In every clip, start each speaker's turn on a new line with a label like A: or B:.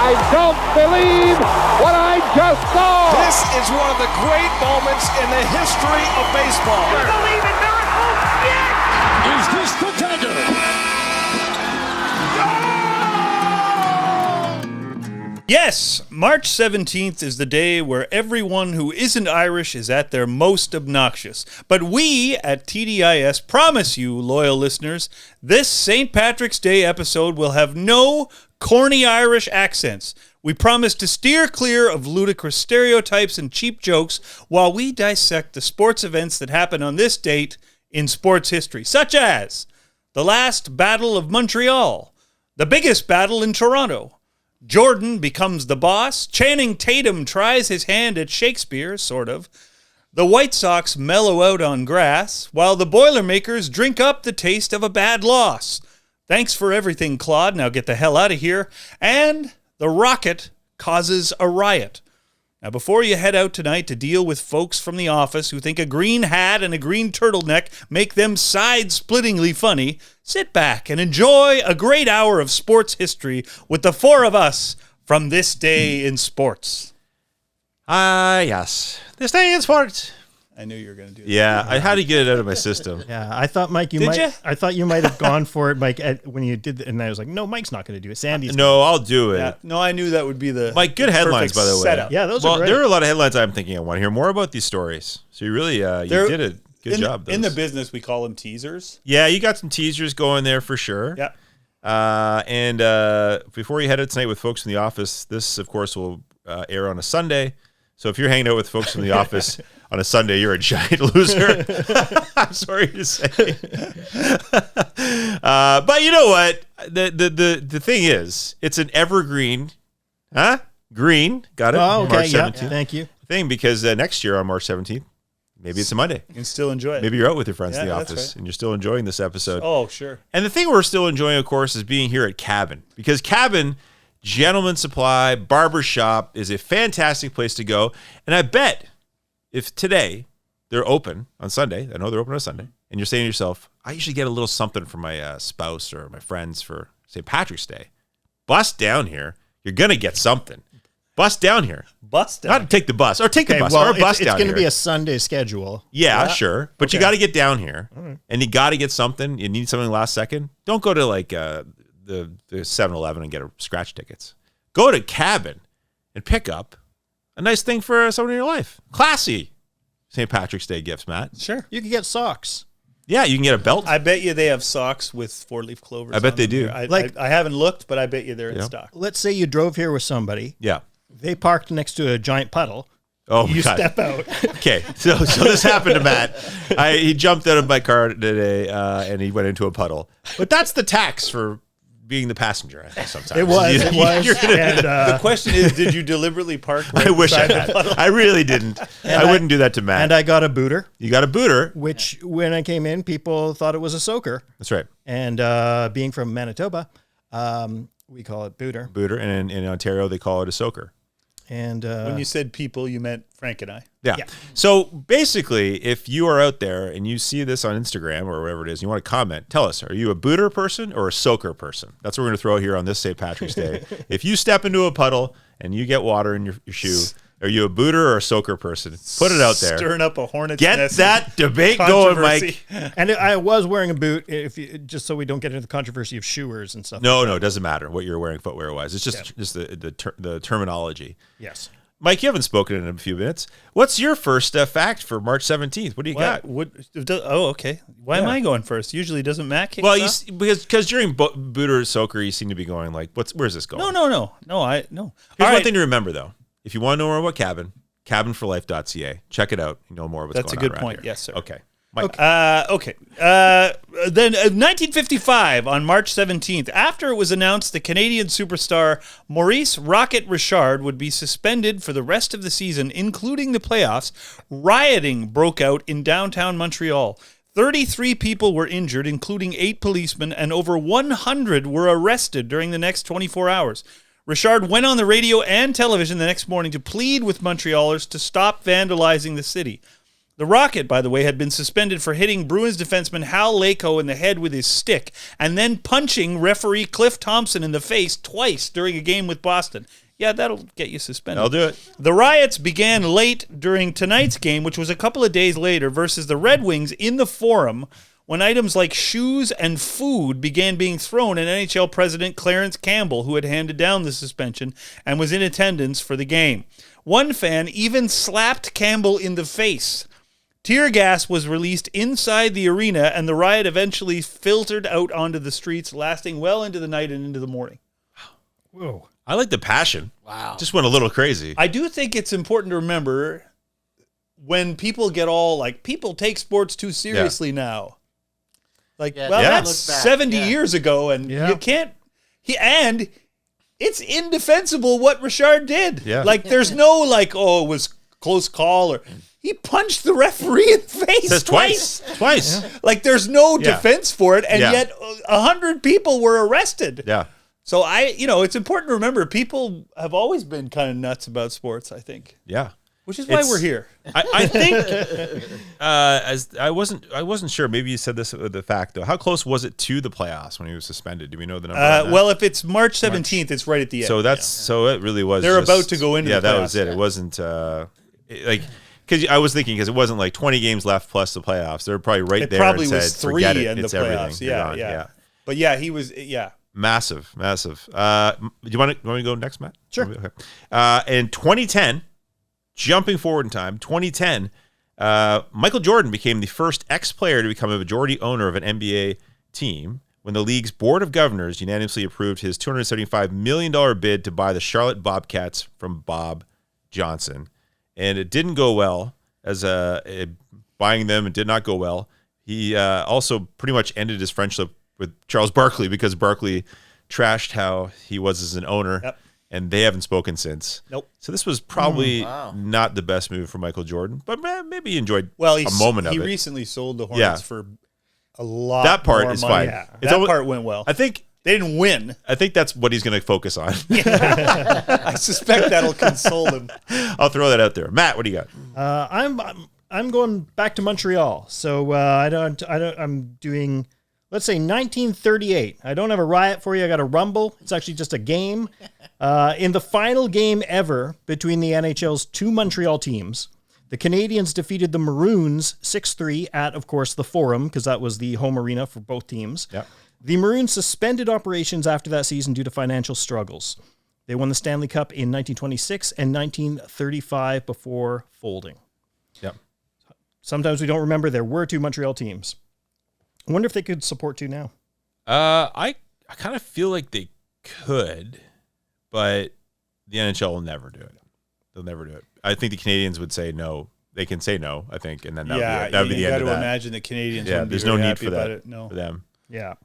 A: I don't believe what I just saw.
B: This is one of the great moments in the history of baseball.
C: You believe in miracles? Yes!
D: Is this the dagger?
E: Yes, March 17th is the day where everyone who isn't Irish is at their most obnoxious. But we at TDIS promise you, loyal listeners, this St. Patrick's Day episode will have no corny Irish accents. We promise to steer clear of ludicrous stereotypes and cheap jokes while we dissect the sports events that happen on this date in sports history, such as the last Battle of Montreal, the biggest battle in Toronto, Jordan becomes the boss, Channing Tatum tries his hand at Shakespeare, sort of, the White Sox mellow out on grass, while the Boilermakers drink up the taste of a bad loss. Thanks for everything, Claude. Now get the hell out of here. And the Rocket causes a riot. Now, before you head out tonight to deal with folks from the office who think a green hat and a green turtleneck make them side-splittingly funny, sit back and enjoy a great hour of sports history with the four of us from This Day in Sports.
F: Yes. This Day in Sports.
E: I knew you were going to do that.
F: Yeah, I had to get it out of my system.
G: Yeah, I thought, Mike, I thought you might have gone for it, Mike, when you did, and I was like, no, Mike's not going to do it. Sandy's.
F: No, I'll do it.
E: Yeah. No, I knew that would be the
F: Mike, good headlines, by the way.
E: Setup.
G: Yeah, those are great.
F: There are a lot of headlines I'm thinking I want to hear more about these stories. So you really, you did a good job.
E: In the business, we call them teasers.
F: Yeah, you got some teasers going there for sure.
E: Yeah.
F: And before you head out tonight with folks in the office, this, of course, will air on a Sunday. So if you're hanging out with folks from the office on a Sunday, you're a giant loser. I'm sorry to say. But you know what? The thing is, it's an evergreen, green, got it?
G: Oh, okay,
F: March
G: yeah,
F: 17th
G: thank you.
F: Thing, because next year on March 17th, maybe it's a Monday.
E: You can still enjoy it.
F: Maybe you're out with your friends in the
E: that's
F: office
E: right.
F: and you're still enjoying this episode.
E: Oh, sure.
F: And the thing we're still enjoying, of course, is being here at Cabin. Because Cabin, Gentleman's Supply, barbershop, is a fantastic place to go. And I bet if today they're open on Sunday, I know they're open on Sunday, and you're saying to yourself, I usually get a little something for my spouse or my friends for St. Patrick's Day. Bust down here. You're going to get something. Bust down here.
E: Bust down.
F: Not take the bus. Or take the bus.
G: Well,
F: or bus down
G: it's going
F: here.
G: to be a Sunday schedule.
F: Yeah, sure. But you got to get down here.
G: All right.
F: And you got to get something. You need something last second. Don't go to like the 7-Eleven and get scratch tickets. Go to Cabin and pick up a nice thing for someone in your life. Classy St. Patrick's Day gifts, Matt.
E: Sure.
G: You can get socks.
F: Yeah, you can get a belt.
E: I bet you they have socks with four-leaf clovers.
F: I bet
E: on
F: they
E: them.
F: do.
E: I haven't looked, but I bet you they're in stock.
G: Let's say you drove here with somebody.
F: Yeah.
G: They parked next to a giant puddle.
F: Oh, my
G: you
F: God.
G: step out.
F: Okay, so this happened to Matt. He jumped out of my car today and he went into a puddle. But that's the tax for being the passenger, I think, sometimes.
G: It was. And,
E: The question is, did you deliberately park right
F: I wish I
E: beside the
F: had.
E: puddle?
F: I really didn't. I wouldn't do that to Matt.
G: and I got a booter,
F: You got a booter.
G: which when I came in, people thought it was a soaker.
F: That's right.
G: And being from Manitoba, we call it booter.
F: Booter. And in Ontario, they call it a soaker.
G: And
E: When you said people, you meant Frank and I.
F: Yeah. So basically, if you are out there and you see this on Instagram or wherever it is, and you want to comment, tell us, are you a booter person or a soaker person? That's what we're going to throw here on this St. Patrick's Day. If you step into a puddle and you get water in your shoe, are you a booter or a soaker person? Put it out there.
E: Stirring up a hornet's
F: Get
E: nest
F: that
E: of
F: debate going,
E: controversy.
F: Mike.
G: and I was wearing a boot, just so we don't get into the controversy of shoers and stuff.
F: No, it doesn't matter what you're wearing footwear-wise. It's just the terminology.
G: Yes.
F: Mike, you haven't spoken in a few minutes. What's your first fact for March 17th? What do you got?
E: Okay. Why am I going first? Usually doesn't Matt kick
F: Well,
E: us off?
F: because during booter soaker, you seem to be going like, where's this going?
E: No.
F: Here's one thing to remember, though. If you want to know more about Cabin, cabinforlife.ca. Check it out. You know more about what's
E: That's a
F: going
E: good
F: on around
E: point.
F: here.
E: Yes, sir.
F: Okay. Mike.
E: Then 1955, on March 17th, after it was announced the Canadian superstar Maurice Rocket Richard would be suspended for the rest of the season, including the playoffs, rioting broke out in downtown Montreal. 33 people were injured, including 8 policemen, and over 100 were arrested during the next 24 hours. Richard went on the radio and television the next morning to plead with Montrealers to stop vandalizing the city. The Rocket, by the way, had been suspended for hitting Bruins defenseman Hal Lako in the head with his stick and then punching referee Cliff Thompson in the face twice during a game with Boston. Yeah, that'll get you suspended.
F: I'll do it.
E: The riots began late during tonight's game, which was a couple of days later, versus the Red Wings in the Forum, when items like shoes and food began being thrown at NHL President Clarence Campbell, who had handed down the suspension and was in attendance for the game. One fan even slapped Campbell in the face. Tear gas was released inside the arena, and the riot eventually filtered out onto the streets, lasting well into the night and into the morning.
G: Whoa.
F: I like the passion.
C: Wow.
F: Just went a little crazy.
E: I do think it's important to remember when people get all like, people take sports too seriously now. Like,
C: Yeah,
E: well,
C: yeah.
E: that's
C: Look back,
E: 70
C: yeah.
E: years ago, and
G: Yeah.
E: you can't. And it's indefensible what Richard did.
F: Yeah.
E: Like, there's no like, oh, it was close call, or he punched the referee in the face
F: Says twice.
E: Like, there's no
F: Yeah.
E: defense for it, and
F: Yeah.
E: yet 100 people were arrested.
F: Yeah.
E: So it's important to remember people have always been kind of nuts about sports, I think,
F: Yeah.
E: which is why
F: It's-
E: we're here.
F: I think as I wasn't sure. Maybe you said this with the fact though. How close was it to the playoffs when he was suspended? Do we know the number? on that?
E: Well, if it's March 17th, it's right at the end.
F: so so it really was.
E: They're
F: just-
E: about to go into
F: Yeah,
E: the
F: that was
E: playoffs.
F: it. It wasn't because I was thinking because it wasn't like 20 games left plus the playoffs. They're probably right
E: it
F: there.
E: probably
F: and
E: was
F: said,
E: 3
F: Forget it.
E: in the
F: It's everything.
E: playoffs.
F: You're
E: Yeah,
F: gone.
E: yeah. But yeah, he was. Yeah.
F: Massive. Do you want to go next, Matt?
G: Sure.
F: Okay. In 2010, jumping forward in time, 2010, Michael Jordan became the first ex-player to become a majority owner of an NBA team when the league's board of governors unanimously approved his $275 million bid to buy the Charlotte Bobcats from Bob Johnson. And it didn't go well as buying them. It did not go well. He also pretty much ended his friendship with Charles Barkley because Barkley trashed how he was as an owner.
E: Yep.
F: And they haven't spoken since.
E: Nope.
F: So this was probably not the best move for Michael Jordan, but maybe he enjoyed
E: Well,
F: a moment of
E: he
F: it.
E: recently sold the Hornets
F: Yeah.
E: for a lot.
F: That part
E: more
F: is
E: money.
F: fine.
E: Yeah.
F: It's
E: That
F: almo-
E: part went well.
F: I think
E: They didn't win.
F: that's what he's going to focus on.
E: I suspect that'll console him.
F: I'll throw that out there. Matt, what do you got?
G: I'm going back to Montreal. So I'm doing, let's say 1938. I don't have a riot for you. I got a rumble. It's actually just a game. In the final game ever between the NHL's two Montreal teams, the Canadiens defeated the Maroons 6-3 at, of course, the Forum, because that was the home arena for both teams.
F: Yeah.
G: The Maroons suspended operations after that season due to financial struggles. They won the Stanley Cup in 1926 and 1935 before folding.
F: Yep.
G: Sometimes we don't remember there were two Montreal teams. I wonder if they could support two now.
F: I kind of feel like they could, but the NHL will never do it. They'll never do it. I think the Canadians would say no. They can say no, I think, and then that would be the
E: you
F: end
E: got
F: of
E: to
F: that.
E: imagine the Canadians.
F: Yeah,
E: wouldn't be
F: there's no
E: very
F: need
E: happy
F: for
E: about
F: that
E: it. No.
F: for them.
G: Yeah.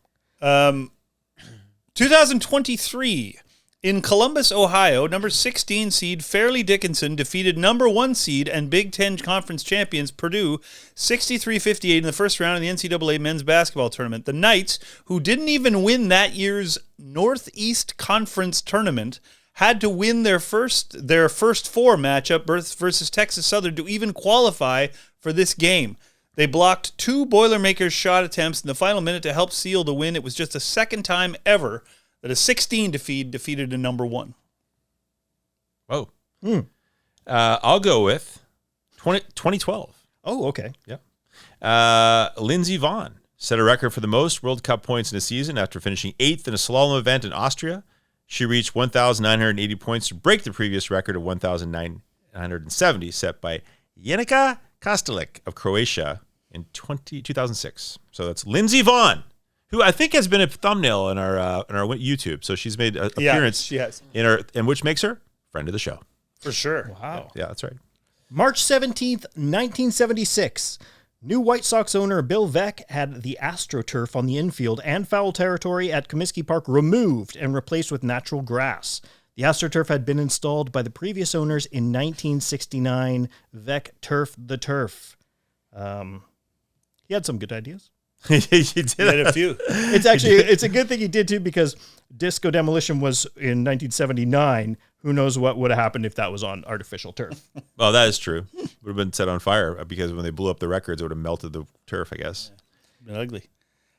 E: 2023 in Columbus, Ohio, number 16 seed Fairleigh Dickinson defeated number 1 seed and Big Ten Conference champions Purdue 63-58 in the first round of the NCAA men's basketball tournament. The Knights, who didn't even win that year's Northeast Conference tournament, had to win their first 4 matchup versus Texas Southern to even qualify for this game. They blocked 2 Boilermakers shot attempts in the final minute to help seal the win. It was just the second time ever that a 16 defeated a number 1.
F: Oh. I'll go with 2012.
G: Oh, okay.
F: Lindsey Vonn set a record for the most World Cup points in a season after finishing 8th in a slalom event in Austria. She reached 1,980 points to break the previous record of 1,970 set by Jenica Kostelic of Croatia in 2006. So that's Lindsey Vonn, who I think has been a thumbnail in our YouTube. So she's made an appearance
E: she has.
F: in which makes her friend of the show.
E: For sure.
G: Wow.
F: Yeah, that's right.
G: March 17th, 1976. New White Sox owner Bill Veeck had the AstroTurf on the infield and foul territory at Comiskey Park removed and replaced with natural grass. The AstroTurf had been installed by the previous owners in 1969. Veeck turfed the turf. He had some good ideas.
F: You did
E: Did a few.
G: It's a good thing he did too, because disco demolition was in 1979, who knows what would have happened if that was on artificial turf.
F: Well, that is true. Would have been set on fire because when they blew up the records, it would have melted the turf, I guess.
E: Been ugly.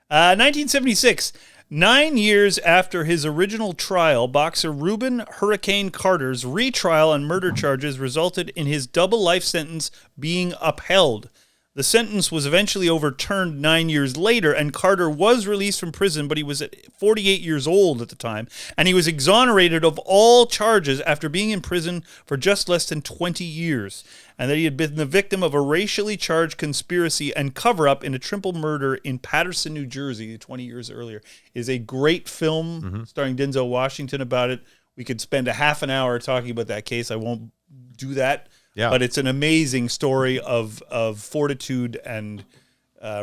E: 1976. 9 years after his original trial, boxer Reuben Hurricane Carter's retrial on murder charges resulted in his double life sentence being upheld. The sentence was eventually overturned 9 years later, and Carter was released from prison, but he was 48 years old at the time, and he was exonerated of all charges after being in prison for just less than 20 years, and that he had been the victim of a racially charged conspiracy and cover-up in a triple murder in Paterson, New Jersey, 20 years earlier. It is a great film starring Denzel Washington about it. We could spend a half an hour talking about that case. I won't do that.
F: Yeah.
E: But it's an amazing story of fortitude and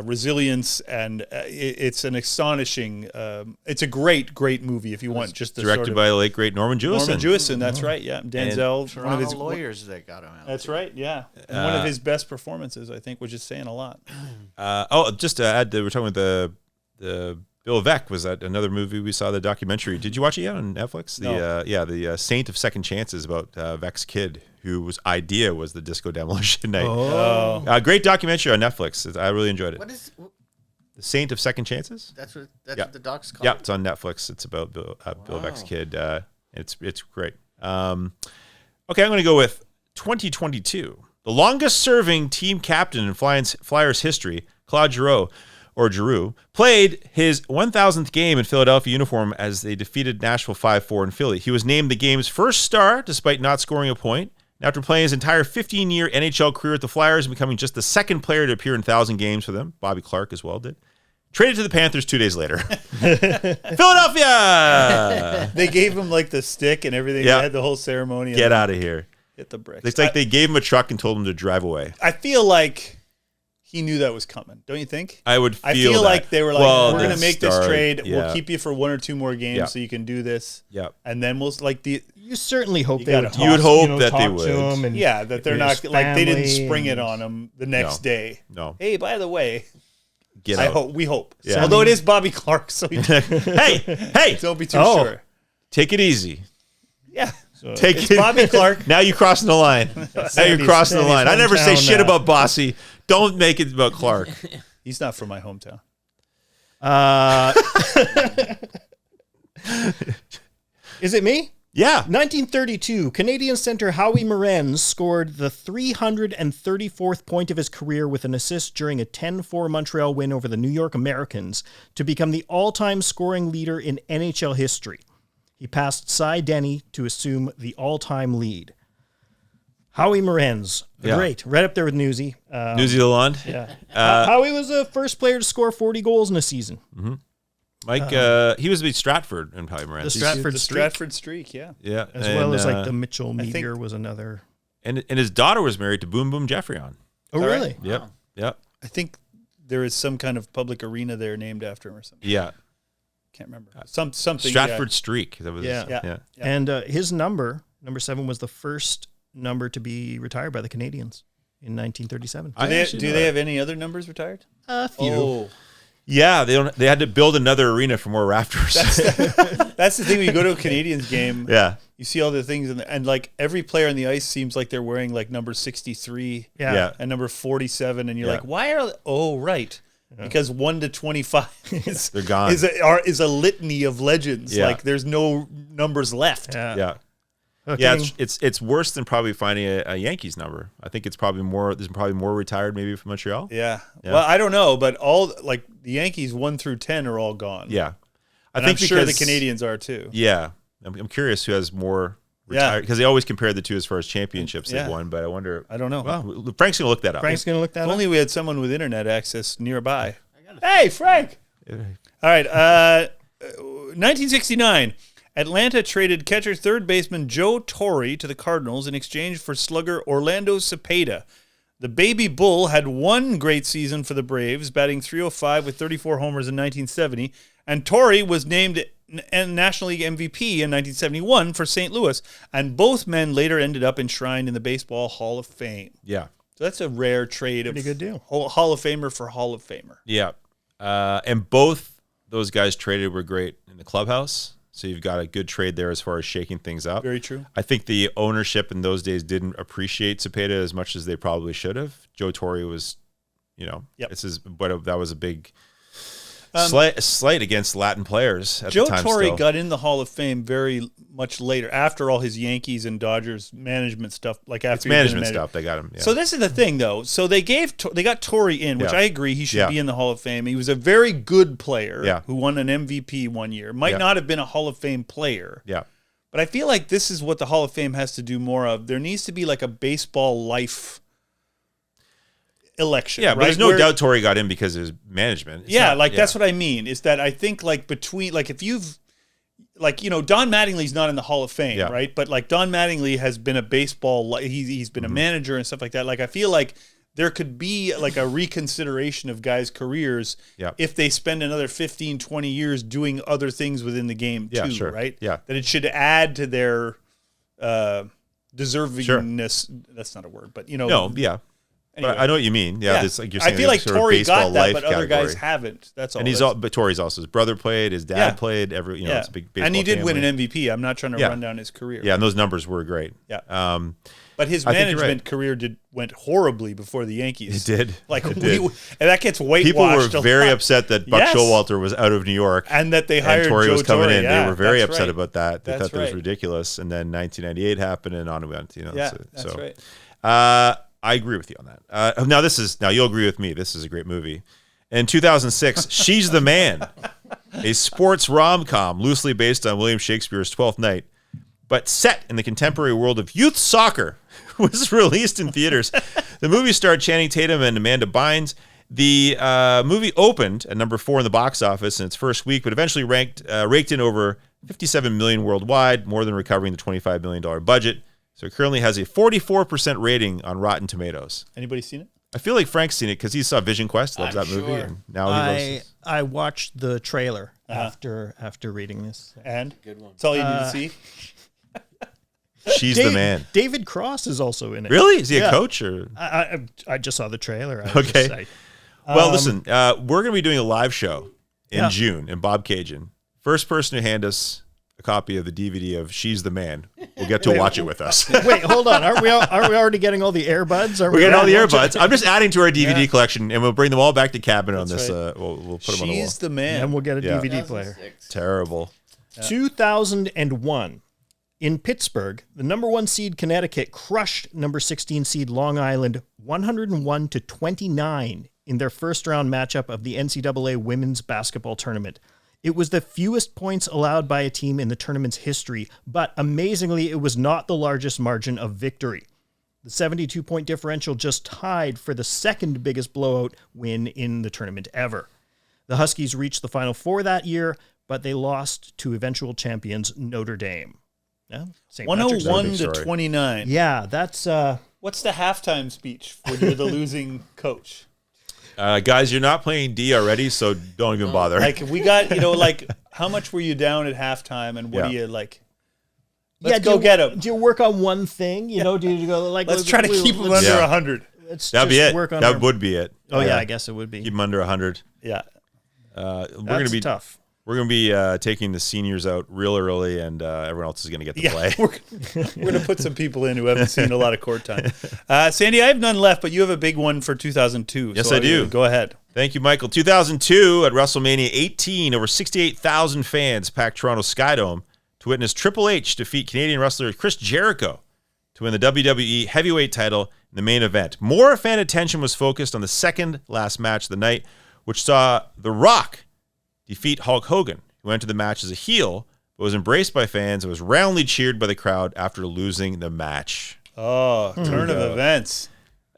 E: resilience, and it's an astonishing. It's a great movie if you want just the
F: Directed by the late great Norman Jewison.
E: Norman Jewison, that's right. Yeah, Denzel,
H: Toronto
E: one of his
H: lawyers that got him out.
E: That's right. Yeah, and one of his best performances, I think, which is saying a lot.
F: Just to add, we're talking about the Bill Veeck. Was that another movie we saw? The documentary. Did you watch it yet on Netflix?
E: No.
F: The Saint of Second Chances about Veeck's kid, whose idea was the disco demolition night. Great documentary on Netflix. I really enjoyed it.
H: What is
F: The Saint of Second Chances?
H: that's what the doc's called?
F: Yeah, it's on Netflix. It's about Bill Veeck's kid. It's great. Okay, I'm going to go with 2022. The longest serving team captain in Flyers history, Claude Giroux, played his 1,000th game in Philadelphia uniform as they defeated Nashville 5-4 in Philly. He was named the game's first star despite not scoring a point. And after playing his entire 15-year NHL career at the Flyers and becoming just the second player to appear in 1,000 games for them, Bobby Clark as well did, traded to the Panthers 2 days later. Philadelphia!
E: They gave him like the stick and everything.
F: Yeah.
E: They had the whole ceremony.
F: Get out of here.
E: Hit the bricks.
F: It's like they gave him a truck and told him to drive away.
E: I feel like he knew that was coming. Don't you think?
F: I feel that.
E: like they were like,
F: Well,
E: we're going to make this trade.
F: yeah.
E: We'll keep you for 1 or 2 more games
F: Yeah.
E: so you can do this.
F: Yeah.
E: And then we'll like
G: You certainly hope
E: You
G: they
E: gotta
G: would
E: hope.
G: talk,
F: You would hope that
G: talk
F: they
G: to
F: would.
G: him and
E: that they're not
G: his
E: like they didn't
G: family
E: spring it
G: and-
E: on him the next day.
F: No.
E: Hey, by the way,
F: Get
E: I
F: out.
E: hope we hope.
F: Yeah.
E: Although it is Bobby Clark, so you
F: Hey,
E: don't be too
G: Oh.
E: sure.
F: take it easy.
E: Yeah.
F: Take
E: It's
F: it.
E: Bobby Clark.
F: Now you're crossing the line. Now you're
G: Sandy's-
F: crossing the line. I never say
G: hometown,
F: shit about Bossy. Don't make it about Clark.
E: He's not from my hometown.
G: Is it me?
F: Yeah.
G: 1932, Canadian center Howie Morenz scored the 334th point of his career with an assist during a 10-4 Montreal win over the New York Americans to become the all-time scoring leader in NHL history. He passed Cy Denny to assume the all-time lead. Howie Morenz,
F: Yeah.
G: great, right up there with Newsy.
F: New Zealand.
G: Yeah. Howie was the first player to score 40 goals in a season.
F: Mike, he was with Stratford and Howie Morenz.
G: The Stratford
E: The
G: streak,
E: Stratford streak, yeah.
F: Yeah.
G: as well as like
F: and,
G: the Mitchell
E: think-
G: Meteor was another.
F: and his daughter was married to Boom Boom Jeffrion.
G: Oh,
E: All right.
G: really?
F: Yep. Yep.
E: I think there is some kind of public arena there named after him or something.
F: Yeah.
E: Can't remember. Something.
F: Stratford Streak. That was
G: Yeah.
E: Yeah.
F: yeah.
E: Yeah.
G: And his number 7, was the first number to be retired by the Canadians in 1937.
F: I actually
E: Do
F: know
E: they
F: that.
E: have any other numbers retired?
G: A few.
E: Oh,
F: Yeah, they had to build another arena for more rafters.
E: that's the thing. When you go to a Canadians game,
F: yeah.
E: you see all the things, and like every player on the ice seems like they're wearing like number 63
G: Yeah.
F: Yeah.
E: and number 47, and you're
F: Yeah.
E: like, why are? Oh, right. Because 1 to 25 is
F: They're gone.
E: is a litany of legends.
F: Yeah.
E: Like there's no numbers left.
G: Yeah.
F: Yeah. Yeah, it's worse than probably finding a Yankees number. I think it's probably more. There's probably more retired maybe from Montreal.
E: Yeah.
F: Yeah.
E: Well, I don't know, but all like the Yankees 1 through 10 are all gone.
F: Yeah,
E: And I'm sure the Canadians are too.
F: Yeah, I'm curious who has more
E: Yeah.
F: retired because they always compare the two as far as championships
E: Yeah.
F: they've won. But I wonder.
E: I don't know.
F: Well, Frank's gonna look that up.
G: Frank's going to look that
E: If
G: up.
E: only we had someone with internet access nearby. Hey, Frank.
F: Yeah.
E: All right. 1969. Atlanta traded catcher third baseman Joe Torre to the Cardinals in exchange for slugger Orlando Cepeda. The Baby Bull had one great season for the Braves, batting .305 with 34 homers in 1970, and Torre was named National League MVP in 1971 for St. Louis, and both men later ended up enshrined in the Baseball Hall of Fame.
F: Yeah.
E: So that's a rare trade.
G: Pretty good deal.
E: Hall of Famer for Hall of Famer.
F: Yeah. And both those guys traded were great in the clubhouse. So you've got a good trade there as far as shaking things up.
E: Very true.
F: I think the ownership in those days didn't appreciate Cepeda as much as they probably should have. Joe Torre was, but that was a big slight against Latin players at
E: Joe
F: the time.
E: Torre
F: still.
E: got in the Hall of Fame very much later, after all his Yankees and Dodgers management stuff. Like after
F: It's management stuff. They got him. Yeah.
E: So this is the thing, though. So they got Torre in, which
F: Yeah.
E: I agree he should
F: Yeah.
E: be in the Hall of Fame. He was a very good player
F: Yeah.
E: who won an MVP one year. Might
F: Yeah.
E: not have been a Hall of Fame player.
F: Yeah.
E: But I feel like this is what the Hall of Fame has to do more of. There needs to be like a baseball life election.
F: Yeah, but
E: right?
F: there's no
E: Where-
F: doubt Torre got in because of his management. It's
E: Yeah,
F: not-
E: that's what I mean. Is that I think like between like if you've like Don Mattingly's not in the Hall of Fame,
F: Yeah.
E: right? But like Don Mattingly has been a baseball he's been a manager and stuff like that. Like I feel like there could be like a reconsideration of guys' careers
F: Yeah.
E: if they spend another 15, 20 years doing other things within the game
F: Yeah,
E: too,
F: sure.
E: right?
F: Yeah.
E: That it should add to their deservingness. That's not a word, but
F: No, yeah.
E: Anyway.
F: But I know what you mean. Yeah, it's like you're saying.
E: I feel like
F: sort of
E: Torre
F: baseball
E: got that,
F: life
E: but other guys
F: category.
E: haven't. That's all.
F: And but Torre's also his brother played, his dad played. It's a big baseball
E: and he did
F: family.
E: win an MVP. I'm not trying to
F: Yeah.
E: run down his career.
F: Yeah, and those numbers were great.
E: Yeah.
F: But
E: his
F: I think you're
E: management
F: right.
E: career went horribly before the Yankees.
F: It did.
E: Like
F: It
E: we,
F: did.
E: and that gets whitewashed.
F: People were
E: a
F: very
E: lot.
F: upset that Buck
E: Yes.
F: Showalter was out of New York
E: and that they hired
F: and Torre
E: Joe
F: was coming
E: Torre.
F: in.
E: Yeah,
F: they were very
E: that's
F: upset
E: right.
F: about that. They
E: That's
F: thought that was
E: right.
F: ridiculous. And then 1998 happened, and on we went.
E: Yeah, that's
F: so.
E: right.
F: I agree with you on that. Now you'll agree with me. This is a great movie. In 2006, She's the Man, a sports rom-com loosely based on William Shakespeare's Twelfth Night, but set in the contemporary world of youth soccer, was released in theaters. The movie starred Channing Tatum and Amanda Bynes. The movie opened at number 4 in the box office in its first week, but eventually raked in over $57 million worldwide, more than recovering the $25 million budget. So it currently has a 44% rating on Rotten Tomatoes.
E: Anybody seen it?
F: I feel like Frank's seen it because he saw Vision Quest, loves that movie, and now he loves it.
G: I watched the trailer after reading this.
E: And good one. That's all you need to see.
F: She's the Man.
G: David Cross is also in it.
F: Really? Is he a
G: Yeah.
F: coach? Or
G: I just saw the trailer.
F: Okay. Well, listen, we're going to be doing a live show in June in Bob Cajun. First person to hand us a copy of the DVD of She's the Man will get to watch it with us.
G: Wait, hold on. Aren't we already getting all the earbuds?
F: We're getting all the earbuds. I'm just adding to our DVD collection, and we'll bring them all back to cabin on this.
E: right.
F: We'll put them on the wall.
E: She's the man.
G: And we'll get a
F: Yeah.
G: DVD player.
F: Terrible.
G: 2001. In Pittsburgh, the number 1 seed Connecticut crushed number 16 seed Long Island 101-29 in their first round matchup of the NCAA women's basketball tournament. It was the fewest points allowed by a team in the tournament's history, but amazingly, it was not the largest margin of victory. The 72-point differential just tied for the second biggest blowout win in the tournament ever. The Huskies reached the Final Four that year, but they lost to eventual champions Notre Dame. Yeah, St. Patrick's Day.
E: 101 to 29.
G: Yeah, that's
E: What's the halftime speech when you're the losing coach?
F: Guys, you're not playing D already, so don't even bother.
E: Like we got, like how much were you down at halftime, and what
F: Yeah.
E: do you like? Let's
G: do
E: go
G: you-
E: get him.
G: Do you work on one thing? Do you go like
E: Let's try to keep him under 100.
G: Let's
F: That'd be
G: just
F: it.
G: work on
F: That
G: our-
F: would be it.
G: Oh yeah, I guess it would be.
F: Keep them under 100.
E: Yeah.
F: We're
G: That's
F: gonna be
G: tough.
F: We're gonna be taking the seniors out real early, and everyone else is gonna get to play.
E: We're going to put some people in who haven't seen a lot of court time. Sandy, I have none left, but you have a big one for 2002.
F: Yes,
E: so
F: I do.
E: Go ahead.
F: Thank you, Michael. 2002 at WrestleMania 18, over 68,000 fans packed Toronto Skydome to witness Triple H defeat Canadian wrestler Chris Jericho to win the WWE Heavyweight title in the main event. More fan attention was focused on the second last match of the night, which saw The Rock defeat Hulk Hogan, who entered the match as a heel, but was embraced by fans and was roundly cheered by the crowd after losing the match.
E: Oh, turn of events.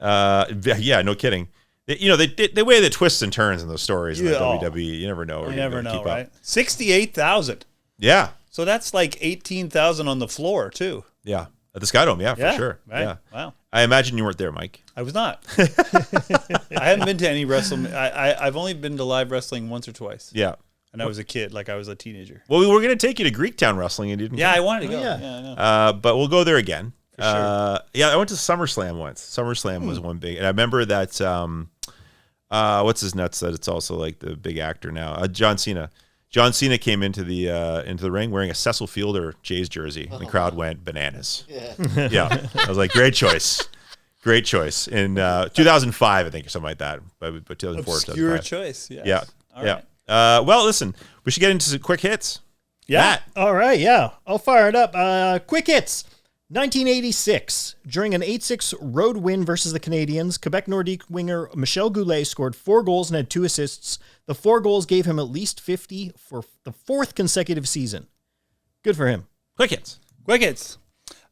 F: Yeah, no kidding. The way the twists and turns in those stories in the
E: Yeah.
F: WWE, you never know. where
E: You
F: you're
E: never
F: gonna
E: know,
F: keep up.
E: right? 68,000.
F: Yeah,
E: So that's like 18,000 on the floor, too.
F: yeah. At the Skydome, yeah, for sure.
E: Right.
F: Yeah.
E: Wow.
F: I imagine you weren't there, Mike.
E: I was not. I haven't been to any wrestling. I've only been to live wrestling once or twice.
F: Yeah.
E: And I was a kid, like I was a teenager.
F: Well, we were going to take you to Greektown Wrestling, and you didn't.
E: Yeah, I
F: come.
E: wanted to go.
G: yeah.
E: Yeah, I know.
F: But we'll go there again.
E: sure.
F: Yeah, I went to SummerSlam once. SummerSlam was one big, and I remember that. What's his nuts? That it's also like the big actor now, John Cena. John Cena came into the ring wearing a Cecil Fielder Jays jersey. And the crowd went bananas. Yeah. I was like, great choice. Great choice. In 2005, I think, or something like that. But 2004,
E: Obscure
F: 2005.
E: choice. Yes.
F: Yeah.
E: All
F: yeah.
E: right.
F: Well, listen, we should get into some quick hits.
E: Yeah.
F: Matt.
G: All right, yeah. I'll fire it up. Quick hits. 1986. During an 8-6 road win versus the Canadiens, Quebec Nordique winger Michel Goulet scored 4 goals and had 2 assists. The 4 goals gave him at least 50 for the 4th consecutive season. Good for him.
F: Quick hits.
E: Quick hits.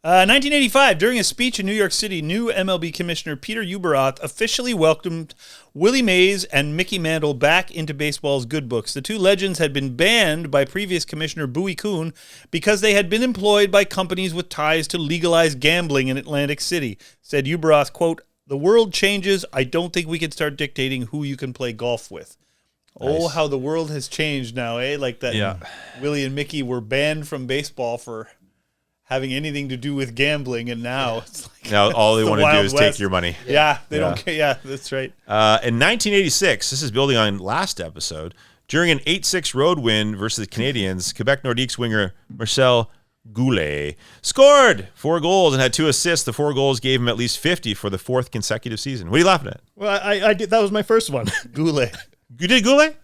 E: 1985, during a speech in New York City, new MLB Commissioner Peter Ueberroth officially welcomed Willie Mays and Mickey Mantle back into baseball's good books. The two legends had been banned by previous Commissioner Bowie Kuhn because they had been employed by companies with ties to legalized gambling in Atlantic City. Said Ueberroth, quote, "The world changes. I don't think we can start dictating who you can play golf with."
F: Nice.
E: Oh, how the world has changed now, eh? Like that.
F: Yeah.
E: Willie and Mickey were banned from baseball for having anything to do with gambling, and now it's like
F: Now all they
E: the
F: want to do
E: Wild
F: is
E: West.
F: take your money.
E: Yeah, they
F: Yeah.
E: don't care. Yeah, that's right.
F: In 1986, this is building on last episode, during an 8-6 road win versus the Canadiens, Quebec Nordique's winger Marcel Goulet scored 4 goals and had 2 assists. The 4 goals gave him at least 50 for the 4th consecutive season. What are you laughing at?
G: Well, I did. That was my first one.
E: Goulet.
F: You did Goulet?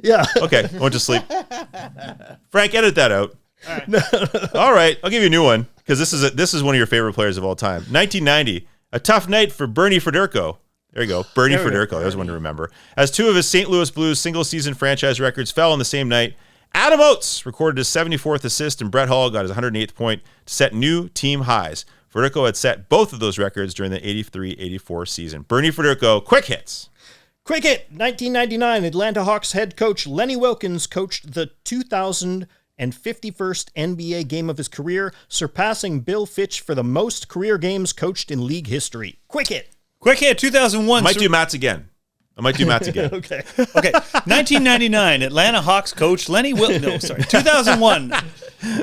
G: Yeah.
F: Okay, I went to sleep. Frank, edit that out. All right, I'll give you a new one because this is one of your favorite players of all time. 1990, a tough night for Bernie Federko. There you go, Bernie Federko. There's one to remember. As 2 of his St. Louis Blues single-season franchise records fell on the same night, Adam Oates recorded his 74th assist, and Brett Hull got his 108th point to set new team highs. Federko had set both of those records during the 83-84 season. Bernie Federko, quick hits.
G: Quick hit. 1999, Atlanta Hawks head coach Lenny Wilkens coached the 2051st NBA game of his career, surpassing Bill Fitch for the most career games coached in league history. Quick hit.
E: Quick hit, 2001.
F: I might do Matt's again.
G: Okay.
E: 1999, Atlanta Hawks coach 2001.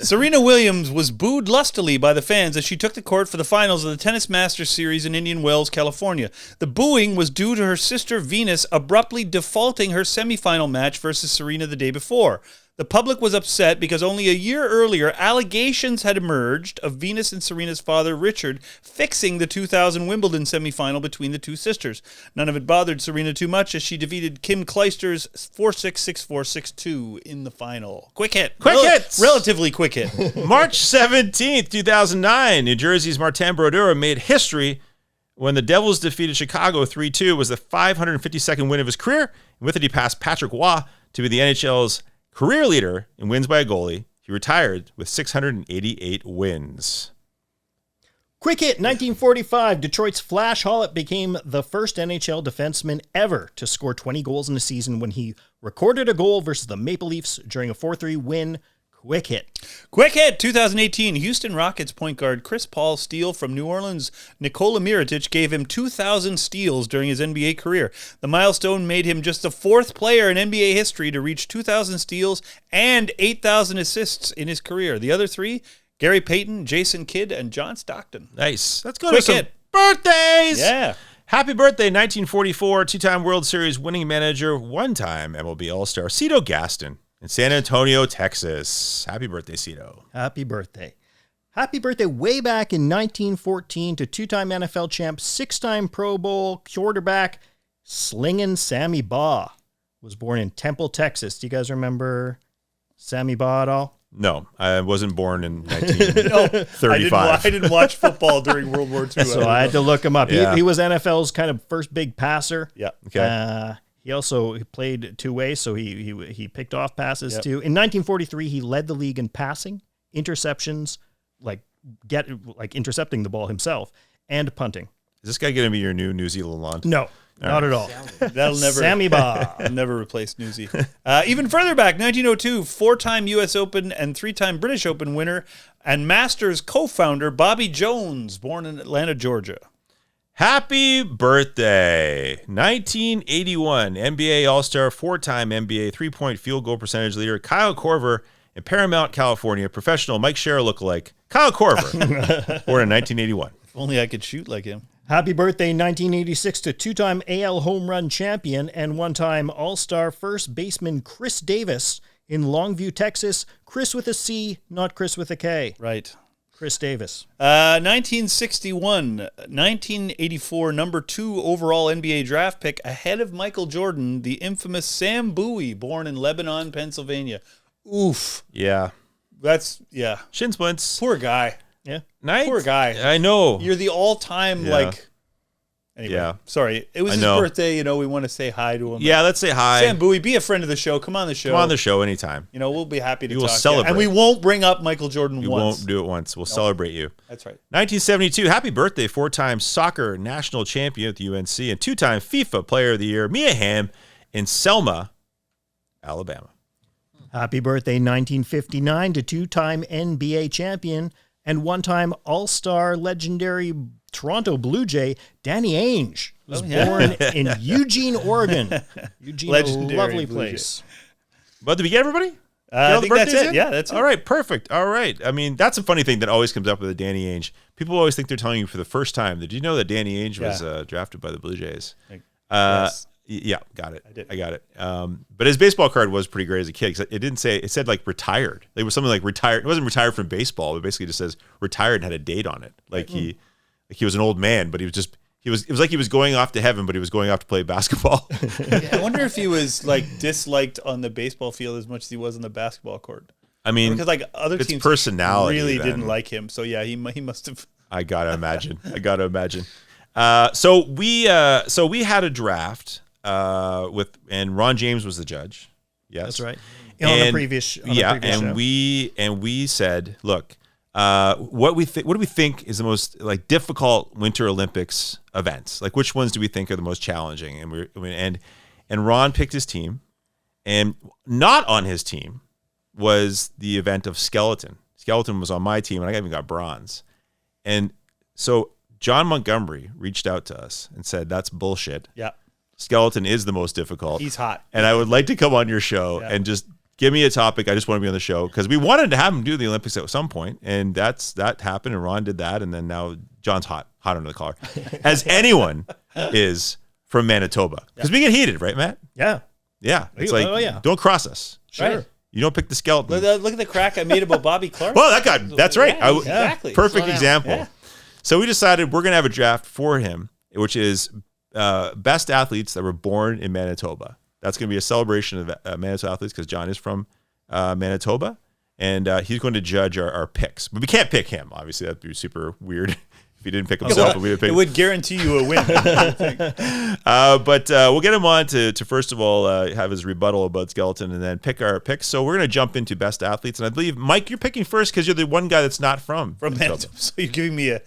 E: Serena Williams was booed lustily by the fans as she took the court for the finals of the Tennis Masters Series in Indian Wells, California. The booing was due to her sister Venus abruptly defaulting her semifinal match versus Serena the day before. The public was upset because only a year earlier, allegations had emerged of Venus and Serena's father, Richard, fixing the 2000 Wimbledon semifinal between the two sisters. None of it bothered Serena too much as she defeated Kim Clijsters 4-6, 6-4, 6-2 in the final. Quick hit.
F: Quick hits.
E: Relatively quick hit.
F: March 17th, 2009, New Jersey's Martin Brodeur made history when the Devils defeated Chicago 3-2. It was the 552nd win of his career, and with it he passed Patrick Waugh to be the NHL's career leader in wins by a goalie. He retired with 688 wins.
G: Quick hit. 1945, Detroit's Flash Hollett became the first NHL defenseman ever to score 20 goals in a season when he recorded a goal versus the Maple Leafs during a 4-3 win. Quick hit.
E: Quick hit, 2018. Houston Rockets point guard Chris Paul's steal from New Orleans' Nikola Mirotic gave him 2,000 steals during his NBA career. The milestone made him just the 4th player in NBA history to reach 2,000 steals and 8,000 assists in his career. The other 3, Gary Payton, Jason Kidd, and John Stockton.
F: Nice. Let's go
E: Quick
F: to some
E: hit.
F: birthdays.
E: Yeah.
F: Happy birthday, 1944, 2-time World Series winning manager, 1-time MLB All-Star, Cito Gaston. In San Antonio, Texas. Happy birthday, Cito.
G: Happy birthday. Happy birthday way back in 1914 to 2-time NFL champ, 6-time Pro Bowl quarterback, Slingin' Sammy Baugh. Was born in Temple, Texas. Do you guys remember Sammy Baugh at all?
F: No, I wasn't born in 1935.
E: I didn't watch football during World War II.
G: So I had to look him up.
F: Yeah.
G: He was NFL's kind of first big passer.
E: Yeah.
F: Okay.
G: He also played 2 ways, so he picked off passes
E: Yep.
G: too. In 1943, he led the league in passing, interceptions, like intercepting the ball himself, and punting.
F: Is this guy going to be your new New Zealand lawn?
G: No, not at all.
E: That'll never
G: Sammy Baugh.
E: never replace Newsy. Even further back, 1902, 4-time U.S. Open and 3-time British Open winner and Masters co-founder Bobby Jones, born in Atlanta, Georgia.
F: Happy birthday. 1981 NBA All-Star, 4-time NBA 3-point field goal percentage leader Kyle Korver in Paramount, California. Professional Mike Scherer lookalike Kyle Korver, born in 1981.
E: If only I could shoot like him.
G: Happy birthday, 1986, to 2-time AL home run champion and 1-time All-Star first baseman Chris Davis In Longview, Texas, Chris with a C, not Chris with a K.
E: Right.
G: Chris Davis.
E: 1961, 1984, number 2 overall NBA draft pick, ahead of Michael Jordan, the infamous Sam Bowie, born in Lebanon, Pennsylvania. Oof.
F: Yeah.
E: That's, yeah.
F: Shin splints.
E: Poor guy.
G: Yeah.
F: Night.
E: Poor guy.
F: I know.
E: You're the all-time, Anyway,
F: Yeah.
E: sorry. It was his birthday. We want to say hi to him.
F: Yeah, let's say hi.
E: Sam Bowie, be a friend of the show. Come on the show.
F: Come on the show anytime.
E: We'll be happy to
F: We will
E: talk.
F: celebrate.
E: And we won't bring up Michael Jordan
F: We
E: once.
F: won't do it once. We'll celebrate you.
E: That's right.
F: 1972, happy birthday, 4-time soccer national champion at the UNC and 2-time FIFA Player of the Year, Mia Hamm in Selma, Alabama.
G: Happy birthday, 1959, to 2-time NBA champion and 1-time All-Star legendary Toronto Blue Jay, Danny Ainge. Was born in Eugene, Oregon. Eugene,
E: Legendary
G: a lovely
E: Blue
G: place.
F: But did we get everybody?
E: I think that's it. Yeah, that's it.
F: All right, perfect. All right. I mean, that's a funny thing that always comes up with a Danny Ainge. People always think they're telling you for the first time. Did you know that Danny Ainge was drafted by the Blue Jays?
E: Yes.
F: Yeah, got it.
E: I
F: got it. But his baseball card was pretty great as a kid because it didn't say, it said like retired. It was something like retired. It wasn't retired from baseball, but basically just says retired and had a date on it. Like he was an old man, but it was like he was going off to heaven, but he was going off to play basketball.
E: I wonder if he was disliked on the baseball field as much as he was on the basketball court.
F: I mean,
E: because other
F: it's
E: teams
F: personality
E: really
F: then.
E: didn't like him. So yeah, he must have.
F: I gotta imagine. So we had a draft and Ron James was the judge. Yes,
G: That's right. On the previous show.
F: we said, look, what do we think is the most difficult Winter Olympics events? Like, which ones do we think are the most challenging? And Ron picked his team, and not on his team was the event of skeleton. Skeleton was on my team, and I even got bronze. And so Jon Montgomery reached out to us and said, "That's bullshit.
E: Yeah,
F: skeleton is the most difficult.
E: He's hot,
F: and I would like to come on your show and just." Give me a topic. I just want to be on the show because we wanted to have him do the Olympics at some point, and that happened. And Ron did that, and then now John's hot under the collar, as anyone is from Manitoba because we get heated, right, Matt?
G: Yeah.
F: It's don't cross us.
G: Sure.
E: Right.
F: You don't pick the skeleton.
E: Look at the crack I made about Bobby Clark.
F: Well, that's right.
E: Yeah, exactly.
F: Perfect example.
E: Yeah.
F: So we decided we're going to have a draft for him, which is best athletes that were born in Manitoba. That's going to be a celebration of Manitoba athletes because John is from Manitoba, and he's going to judge our picks. But we can't pick him, obviously. That'd be super weird if he didn't pick himself. But we didn't pick
E: It would guarantee you a win.
F: but we'll get him on to first of all have his rebuttal about skeleton and then pick our picks. So we're going to jump into best athletes. And I believe, Mike, you're picking first because you're the one guy that's not from
E: Manitoba. So you're giving me an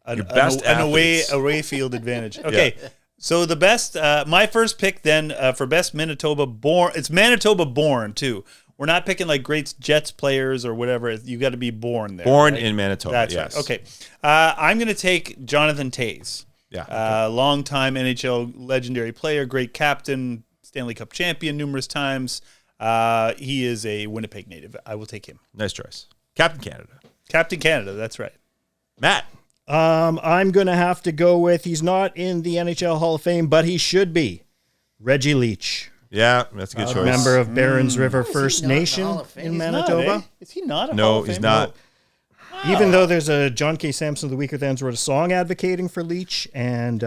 F: athletes.
E: away field advantage. Okay. Yeah. So the best, my first pick then for best Manitoba born, it's Manitoba born too. We're not picking great Jets players or whatever. You got to be born there.
F: Born in Manitoba.
E: That's
F: yes.
E: right. Okay. I'm going to take Jonathan Toews.
F: Yeah.
E: Longtime NHL legendary player, great captain, Stanley Cup champion numerous times. He is a Winnipeg native. I will take him.
F: Nice choice. Captain Canada.
E: Captain Canada. That's right.
F: Matt.
G: I'm going to have to go with, he's not in the NHL Hall of Fame, but he should be, Reggie Leach.
F: Yeah, that's a good choice.
G: Member of Barons River First Nation in Manitoba.
E: Is he not a Hall of Fame?
F: No, he's not.
E: Wow.
G: Even though there's a John K. Sampson of the Weaker Thans wrote a song advocating for Leach. And,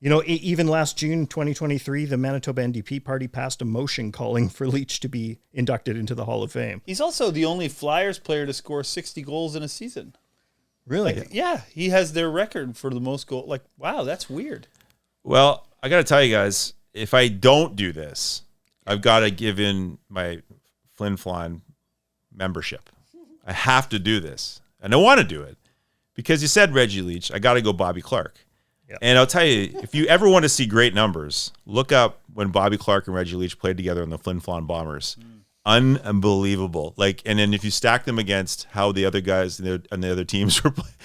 G: even last June 2023, the Manitoba NDP party passed a motion calling for Leach to be inducted into the Hall of Fame.
E: He's also the only Flyers player to score 60 goals in a season.
G: Really?
E: Yeah, he has their record for the most goal. Wow, that's weird.
F: Well, I got to tell you guys, if I don't do this, I've got to give in my Flin Flon membership. I have to do this. And I want to do it because you said Reggie Leach. I got to go Bobby Clark. Yep. And I'll tell you, if you ever want to see great numbers, look up when Bobby Clark and Reggie Leach played together in the Flin Flon Bombers. Unbelievable. And then if you stack them against how the other guys and the other teams were playing,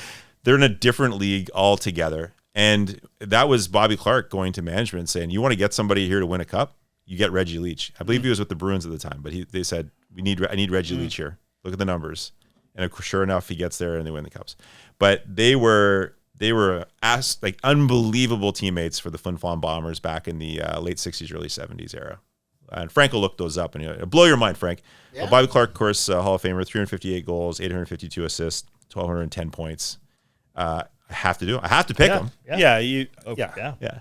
F: they're in a different league altogether. And that was Bobby Clark going to management saying, you want to get somebody here to win a cup? You get Reggie Leach. I believe he was with the Bruins at the time, but they said, I need Reggie Leach here. Look at the numbers. And sure enough, he gets there and they win the cups. But they were unbelievable teammates for the Flin Flon Bombers back in the late 60s, early 70s era. And Frank will look those up and it'll blow your mind, Frank. Yeah. Bobby Clark, of course, Hall of Famer, 358 goals, 852 assists, 1,210 points. I have to pick him.
E: Yeah.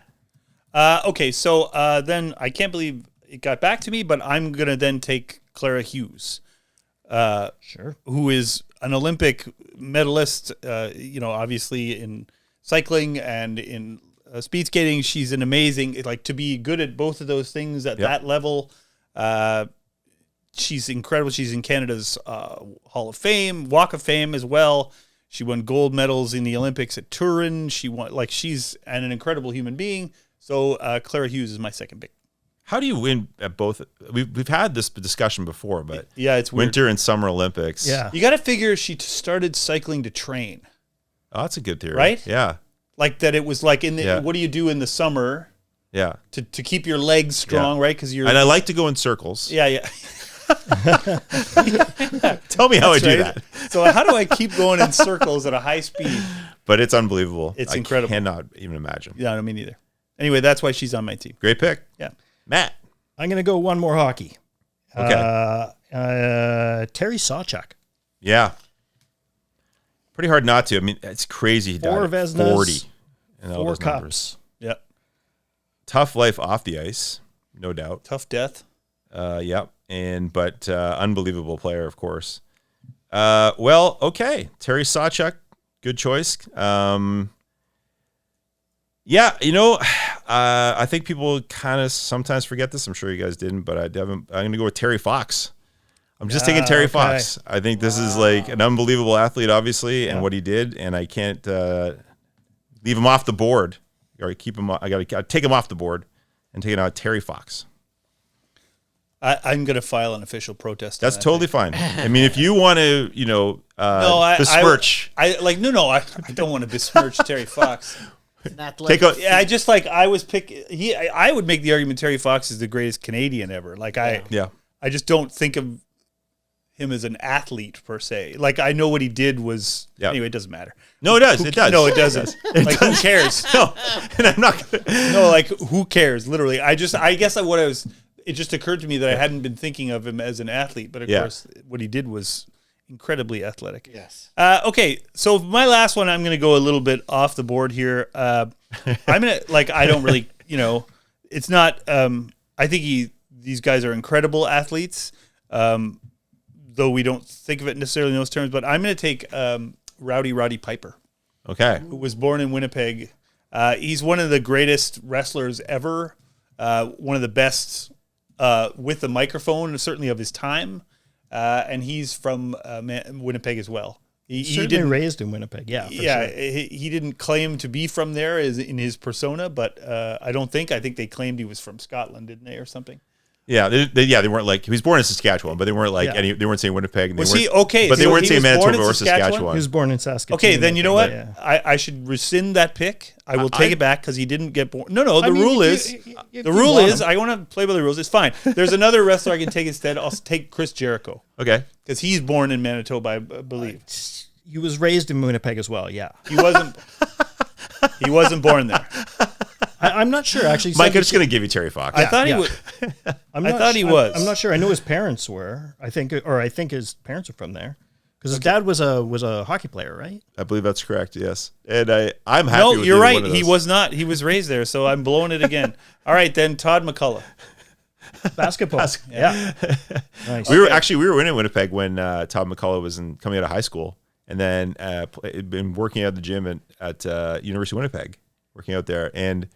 E: Okay, so then I can't believe it got back to me, but I'm going to then take Clara Hughes.
G: Sure.
E: Who is an Olympic medalist, obviously in cycling and in speed skating. She's an amazing, to be good at both of those things at that level. She's incredible. She's in Canada's Hall of Fame, Walk of Fame as well. She won gold medals in the Olympics at Turin. She's an incredible human being. So Clara Hughes is my second pick.
F: How do you win at both? We've had this discussion before, but
E: it's weird.
F: Winter and Summer Olympics.
G: Yeah,
E: you got to figure she started cycling to train.
F: Oh, that's a good theory,
E: right?
F: Yeah,
E: like that. It was like in the what do you do in the summer?
F: Yeah,
E: to keep your legs strong, right? Because
F: and I like to go in circles.
E: Yeah.
F: Tell me how I do that.
E: So how do I keep going in circles at a high speed?
F: But it's unbelievable.
E: It's incredible.
F: I cannot even imagine.
E: Yeah, I don't mean either. Anyway, that's why she's on my team.
F: Great pick.
E: Yeah.
F: Matt.
G: I'm going to go one more hockey.
F: Okay.
G: Terry Sawchuk.
F: Yeah. Pretty hard not to. I mean, it's crazy. He
G: Four
F: died at
G: Vezinas,
F: 40. And
G: 4 cups.
E: Yeah.
F: Tough life off the ice, no doubt.
E: Tough death.
F: Yep. But unbelievable player, of course. Okay. Terry Sawchuk, good choice. I think people kind of sometimes forget this. I'm sure you guys didn't, but I'm going to go with Terry Fox. I'm just taking Terry Fox. I think this is like an unbelievable athlete, obviously, and what he did, and I can't leave him off the board. Or keep him. I got to take him off the board and take it out. Terry Fox.
E: I'm going to file an official protest.
F: That's totally fine. I mean, if you want to, besmirch.
E: I don't want to besmirch Terry Fox.
H: I
E: would make the argument Terry Fox is the greatest Canadian ever. I just don't think of him as an athlete per se. Like I know what he did was anyway. It doesn't matter.
F: No, it does. It does.
E: No, it doesn't. Who cares?
F: No, and I'm not.
E: No, who cares? Literally, I guess it just occurred to me that I hadn't been thinking of him as an athlete, but of course, what he did was incredibly athletic.
H: Yes.
E: Okay, so my last one, I'm going to go a little bit off the board here. I'm going to, I don't really, it's not, I think these guys are incredible athletes, though we don't think of it necessarily in those terms, but I'm going to take Roddy Piper.
F: Okay.
E: Who was born in Winnipeg. He's one of the greatest wrestlers ever, one of the best with the microphone, certainly of his time. And he's from Winnipeg as well.
G: He didn't raised in Winnipeg, yeah.
E: Yeah,
G: sure.
E: he didn't claim to be from there in his persona, but I think they claimed he was from Scotland, didn't they, or something?
F: Yeah, they weren't like he was born in Saskatchewan, but they weren't like they weren't saying Winnipeg.
E: Was he okay?
F: But they weren't saying Manitoba or Saskatchewan.
G: He was born in Saskatchewan.
E: Okay, then you know what? Yeah. I should rescind that pick. I will take it back because he didn't get born. No. The rule is I want to play by the rules. It's fine. There's another wrestler I can take instead. I'll take Chris Jericho.
F: Okay,
E: because he's born in Manitoba, I believe.
G: He was raised in Winnipeg as well. Yeah,
E: he wasn't. He wasn't born there.
G: I'm not sure actually.
F: Mike, I'm just going to give you Terry Fox.
E: I thought he would. I thought he was.
G: I'm not sure. I know his parents were. I think his parents are from there because his dad was a hockey player, right?
F: I believe that's correct. Yes, and I'm happy.
E: No,
F: with
E: you're right.
F: One of those.
E: He was not. He was raised there, so I'm blowing it again. All right, then Todd McCullough.
G: Basketball. Yeah.
F: Nice. We were in Winnipeg when Todd McCullough was coming out of high school, and then been working at the gym at University of Winnipeg, working out there, and.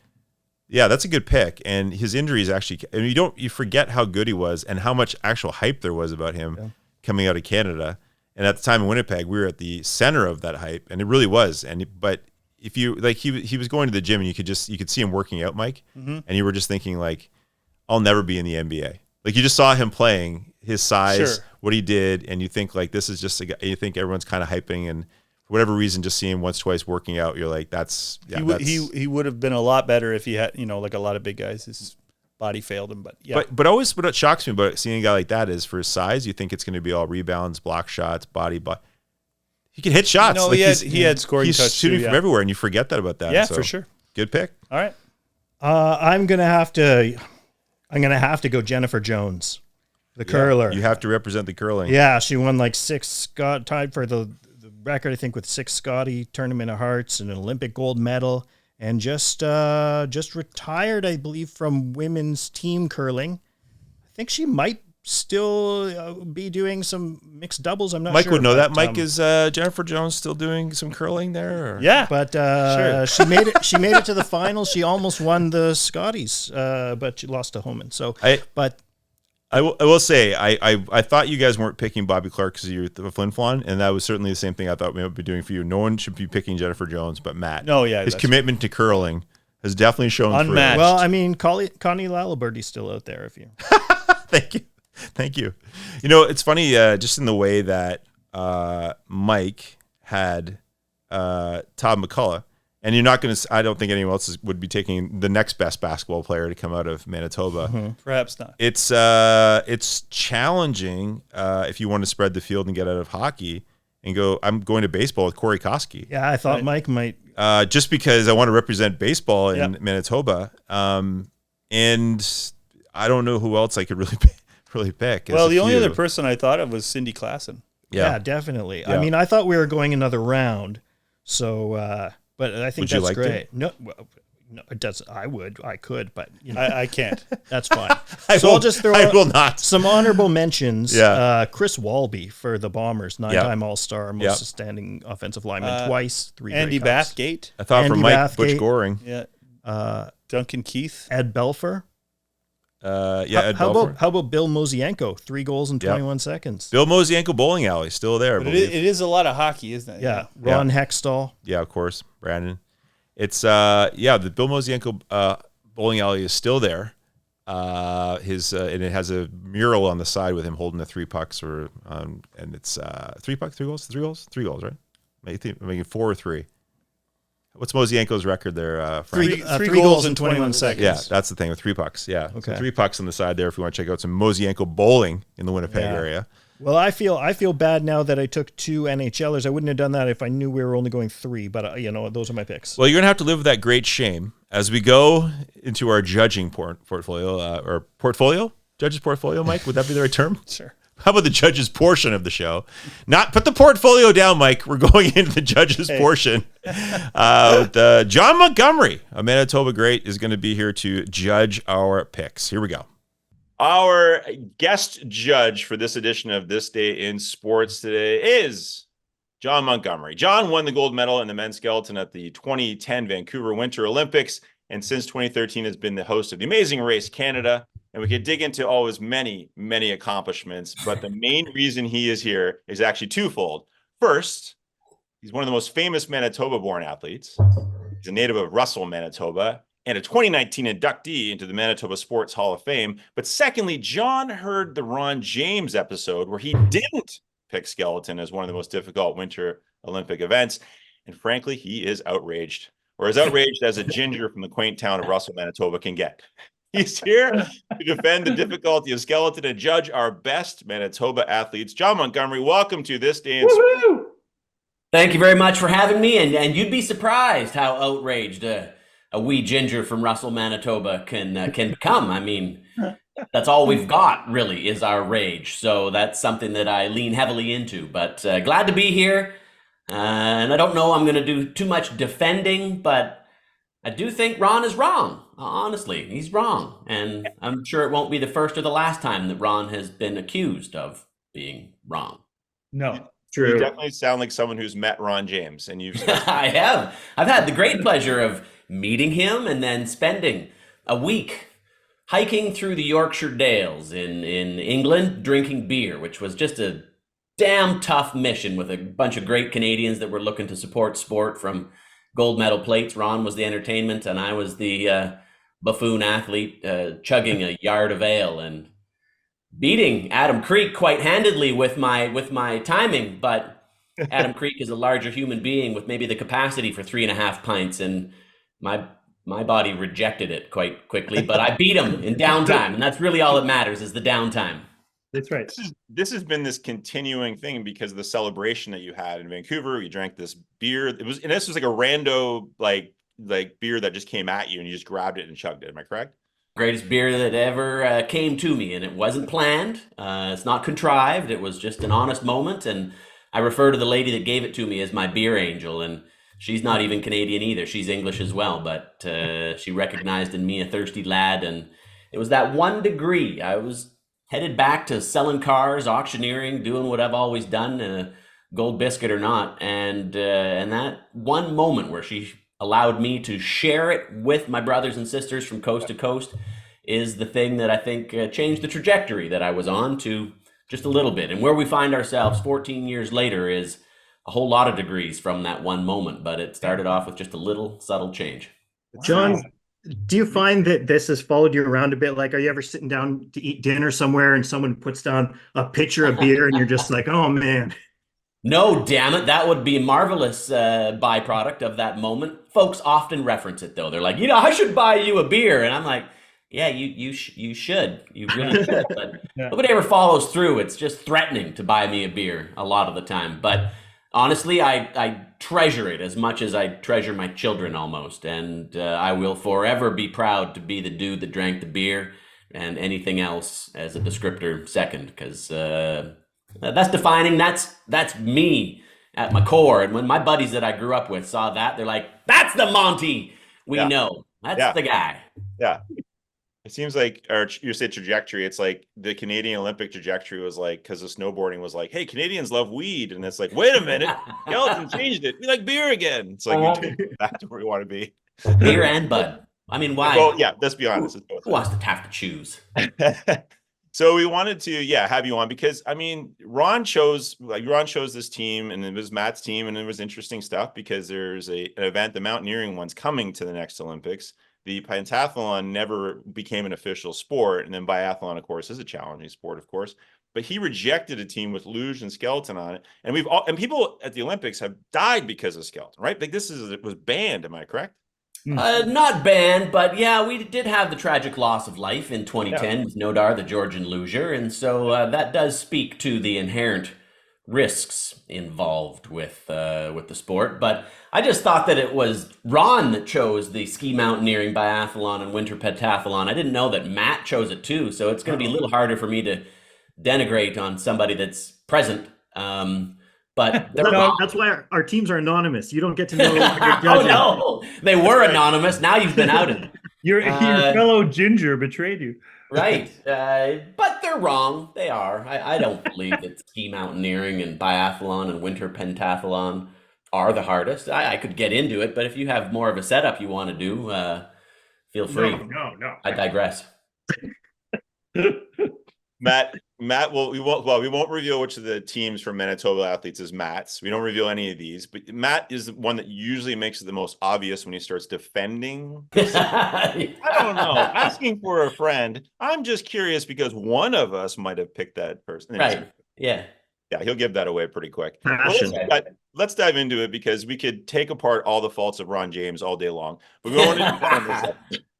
F: Yeah, that's a good pick. And his injuries actually, and you forget how good he was and how much actual hype there was about him coming out of Canada. And at the time in Winnipeg, we were at the center of that hype, and it really was. But if you he was going to the gym, and you could see him working out, Mike, and you were just thinking like, I'll never be in the NBA. Like you just saw him playing, his size, what he did, and you think like this is just a guy. You think everyone's kind of hyping and. For whatever reason, just seeing him once, twice working out, you're like,
E: he would have been a lot better if he had, like a lot of big guys, his body failed him. But yeah.
F: But always, what shocks me about seeing a guy like that is for his size, you think it's going to be all rebounds, block shots, body. He can hit shots.
E: No, he had scoring touch.
F: He's shooting from everywhere, and you forget that about that.
E: Yeah, for sure.
F: Good pick.
E: All right.
G: I'm gonna have to I'm going to have to go Jennifer Jones, the curler.
F: You have to represent the curling.
G: Yeah, she won like 6 tied for the record, I think, with 6 Scotty Tournament of Hearts and an Olympic gold medal, and just retired, I believe, from women's team curling. I think she might still be doing some mixed doubles. I'm not
F: Mike
G: sure.
F: would know
G: but,
F: that. Mike, is Jennifer Jones still doing some curling there? Or?
E: Yeah.
G: But
E: Sure.
G: she made it. She made it to the finals. She almost won the Scotties, but she lost to Homan. So,
F: I will say, I thought you guys weren't picking Bobby Clark because you're the Flin Flon, and that was certainly the same thing I thought we would be doing for you. No one should be picking Jennifer Jones, but Matt.
E: No, yeah,
F: his
E: that's
F: commitment to curling has definitely shown
E: Unmatched.
F: through.
G: well, I mean, Connie Laliberty's still out there. If you
F: Thank you. You know, it's funny, just in the way that Mike had Todd McCullough, and you're not going to. I don't think anyone else would be taking the next best basketball player to come out of Manitoba.
E: Perhaps not.
F: It's challenging if you want to spread the field and get out of hockey and go. I'm going to baseball with Corey Koski.
G: yeah, I thought Mike might.
F: Just because I want to represent baseball in
E: Yep.
F: Manitoba, and I don't know who else I could really pick.
E: Well,
F: There's
E: the
F: a
E: only
F: few.
E: other person I thought of was Cindy Klassen.
G: Yeah, definitely.
F: Yeah.
G: I mean, I thought we were going another round, so but I think
F: Would you
G: that's
F: like to?
G: great. No, it does. I could, but you know,
E: I can't.
G: that's fine.
F: I
G: So
F: will,
G: I'll just throw
F: I
G: out
F: will not.
G: some honorable mentions.
F: Yeah.
G: Chris Walby for the Bombers, 9-time All-Star, most
F: Yeah.
G: outstanding offensive lineman twice, 3
E: Andy
G: Grey Cups.
E: Bathgate.
F: I thought
G: Andy
F: from Mike Butch
G: Bathgate.
F: Goring.
E: Yeah. Duncan Keith.
G: Ed Belfer.
F: Ed
G: how
F: Belfour.
G: about Bill Mosienko? 3 goals in 21 seconds.
F: Bill Mosienko Bowling Alley still there. I
E: But
F: believe.
E: it is a lot of hockey, isn't it?
G: Yeah, Ron Hextall.
F: Yeah, of course, Brandon. It's the Bill Mosienko Bowling Alley is still there. And it has a mural on the side with him holding the 3 pucks, and it's 3 goals, right? Making 4 or 3. What's Mosienko's record there, Frank?
G: Three goals in 21 seconds.
F: Yeah, that's the thing with 3 pucks. Yeah,
G: Okay.
F: so 3 pucks on the side there if you want to check out some Mosienko bowling in the Winnipeg
G: Yeah.
F: area.
G: Well, I feel bad now that I took 2 NHLers. I wouldn't have done that if I knew we were only going 3, but those are my picks.
F: Well, you're gonna have to live with that great shame as we go into our judging portfolio, judge's portfolio. Mike, would that be the right term?
E: Sure.
F: How about the judge's portion of the show? Not put the portfolio down, Mike. We're going into the judge's portion. Jon Montgomery, a Manitoba great, is going to be here to judge our picks. Here we go. Our guest judge for this edition of This Day in Sports today is Jon Montgomery. Jon won the gold medal in the men's skeleton at the 2010 Vancouver Winter Olympics, and since 2013 has been the host of the Amazing Race Canada. And we could dig into all his many, many accomplishments, but the main reason he is here is actually twofold. First, he's one of the most famous Manitoba-born athletes. He's a native of Russell, Manitoba, and a 2019 inductee into the Manitoba Sports Hall of Fame. But secondly, Jon heard the Ron James episode where he didn't pick skeleton as one of the most difficult Winter Olympic events. And frankly, he is outraged, or as outraged as a ginger from the quaint town of Russell, Manitoba can get. He's here to defend the difficulty of skeleton and judge our best Manitoba athletes. Jon Montgomery, welcome to This Day in Sports.
I: Thank you very much for having me, and you'd be surprised how outraged a wee ginger from Russell, Manitoba can become. I mean, that's all we've got, really, is our rage. So that's something that I lean heavily into. But glad to be here. And I don't know I'm going to do too much defending, but I do think Ron is wrong. Honestly, he's wrong. And I'm sure it won't be the first or the last time that Ron has been accused of being wrong.
E: No.
F: You definitely sound like someone who's met Ron James, and you've
I: I have. I've had the great pleasure of meeting him and then spending a week hiking through the Yorkshire Dales in England, drinking beer, which was just a damn tough mission with a bunch of great Canadians that were looking to support sport from gold medal plates. Ron was the entertainment, and I was the buffoon athlete chugging a yard of ale and beating Adam Creek quite handedly with my timing. But Adam Creek is a larger human being with maybe the capacity for 3.5 pints, and my body rejected it quite quickly. But I beat him in downtime, and that's really all that matters, is the downtime.
E: That's right.
F: This has been this continuing thing because of the celebration that you had in Vancouver. You drank this beer. This was like a rando like beer that just came at you, and you just grabbed it and chugged it. Am I correct?
I: greatest beer that ever came to me, and it wasn't planned. It's not contrived. It was just an honest moment, and I refer to the lady that gave it to me as my beer angel, and she's not even Canadian either. She's English as well, but she recognized in me a thirsty lad, and it was that 1 degree. I was headed back to selling cars, auctioneering, doing what I've always done, gold biscuit or not, and that one moment where she allowed me to share it with my brothers and sisters from coast to coast is the thing that I think changed the trajectory that I was on to just a little bit. And where we find ourselves 14 years later is a whole lot of degrees from that one moment, but it started off with just a little subtle change.
G: John, do you find that this has followed you around a bit? Like, are you ever sitting down to eat dinner somewhere and someone puts down a pitcher of beer and you're just like, oh man?
I: No, damn it. That would be a marvelous byproduct of that moment. Folks often reference it, though. They're like, I should buy you a beer. And I'm like, yeah, you should. You really should. But nobody ever follows through. It's just threatening to buy me a beer a lot of the time. But honestly, I treasure it as much as I treasure my children almost. And I will forever be proud to be the dude that drank the beer, and anything else as a descriptor second, because that's defining. That's me at my core. And when my buddies that I grew up with saw that, they're like, that's the Monty we know. That's the guy.
F: Yeah. It seems like, you say trajectory, it's like the Canadian Olympic trajectory was like, because the snowboarding was like, hey, Canadians love weed. And it's like, wait a minute, Skeleton changed it. We like beer again. It's like, you take back to where we want to be.
I: Beer and bud. I mean, why?
F: Well, yeah, let's be honest.
I: Who wants to have to choose?
F: So we wanted to, have you on because, I mean, Ron chose this team, and it was Matt's team, and it was interesting stuff because there's an event, the mountaineering one's coming to the next Olympics. The pentathlon never became an official sport, and then biathlon, of course, is a challenging sport, of course. But he rejected a team with luge and skeleton on it, and people at the Olympics have died because of skeleton, right? Like it was banned. Am I correct?
I: Not banned, but yeah, we did have the tragic loss of life in 2010 with Nodar, the Georgian luger, and so that does speak to the inherent risks involved with the sport. But I just thought that it was Ron that chose the ski mountaineering biathlon and winter pentathlon. I didn't know that Matt chose it too, so it's going to be a little harder for me to denigrate on somebody that's present. But
G: that's why our teams are anonymous. You don't get to know what you're judging.
I: Oh no, they were anonymous. Now you've been outed.
J: Your fellow ginger betrayed you.
I: Right. But they're wrong. They are. I don't believe that ski mountaineering and biathlon and winter pentathlon are the hardest. I could get into it, but if you have more of a setup you want to do, feel free.
J: No.
I: I digress.
F: Matt, we won't reveal which of the teams from Manitoba athletes is Matt's. We don't reveal any of these, but Matt is the one that usually makes it the most obvious when he starts defending. I don't know. Asking for a friend. I'm just curious because one of us might have picked that person.
I: Right. Yeah.
F: Yeah, he'll give that away pretty quick. Well, let's dive into it because we could take apart all the faults of Ron James all day long. But we want to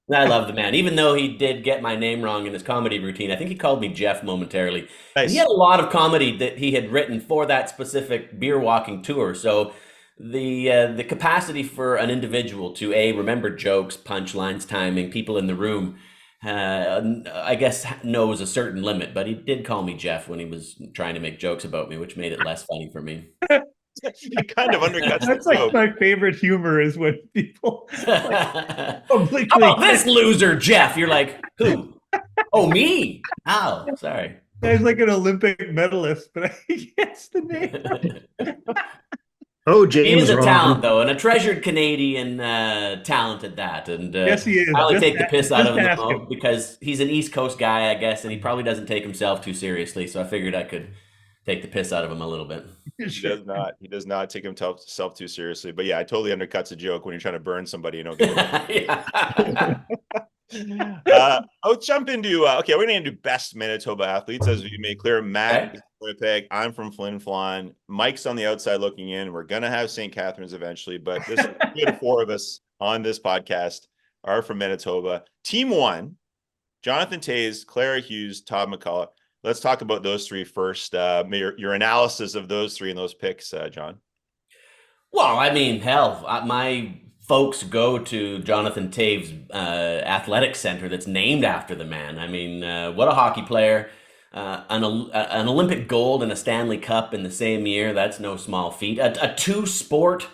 I: I love the man. Even though he did get my name wrong in his comedy routine, I think he called me Jeff momentarily. Nice. He had a lot of comedy that he had written for that specific beer walking tour. So the capacity for an individual to remember jokes, punchlines, timing, people in the room, I guess knows a certain limit. But he did call me Jeff when he was trying to make jokes about me, which made it less funny for me.
F: It kind of undercuts
J: That's like my favorite humor is when people publicly.
I: How about this loser, Jeff? You're like, who? Oh, me? Oh, sorry.
J: Guy's like an Olympic medalist, but I guess the name.
G: Oh, James.
I: He is a
G: wrong.
I: talent, though, and a treasured Canadian talent at that. And
J: yes, he is.
I: I only
J: Just
I: take the piss out of
J: ask
I: him because he's an East Coast guy, I guess, and he probably doesn't take himself too seriously. So I figured I could take the piss out of him a little bit.
F: He does not. He does not take himself too seriously. But yeah, it totally undercuts a joke when you're trying to burn somebody. You don't get it. I'll jump into okay. We're going to do best Manitoba athletes, as we made clear. Matt is from Winnipeg. I'm from Flin Flon. Mike's on the outside looking in. We're going to have St. Catharines eventually, but this the four of us on this podcast are from Manitoba. Team one: Jonathan Toews, Clara Hughes, Todd McCullough. Let's talk about those three first. Your analysis of those three and those picks, John.
I: Well, I mean, hell, my folks go to Jonathan Taves' athletic center that's named after the man. I mean, what a hockey player. An Olympic gold and a Stanley Cup in the same year. That's no small feat. A two-sport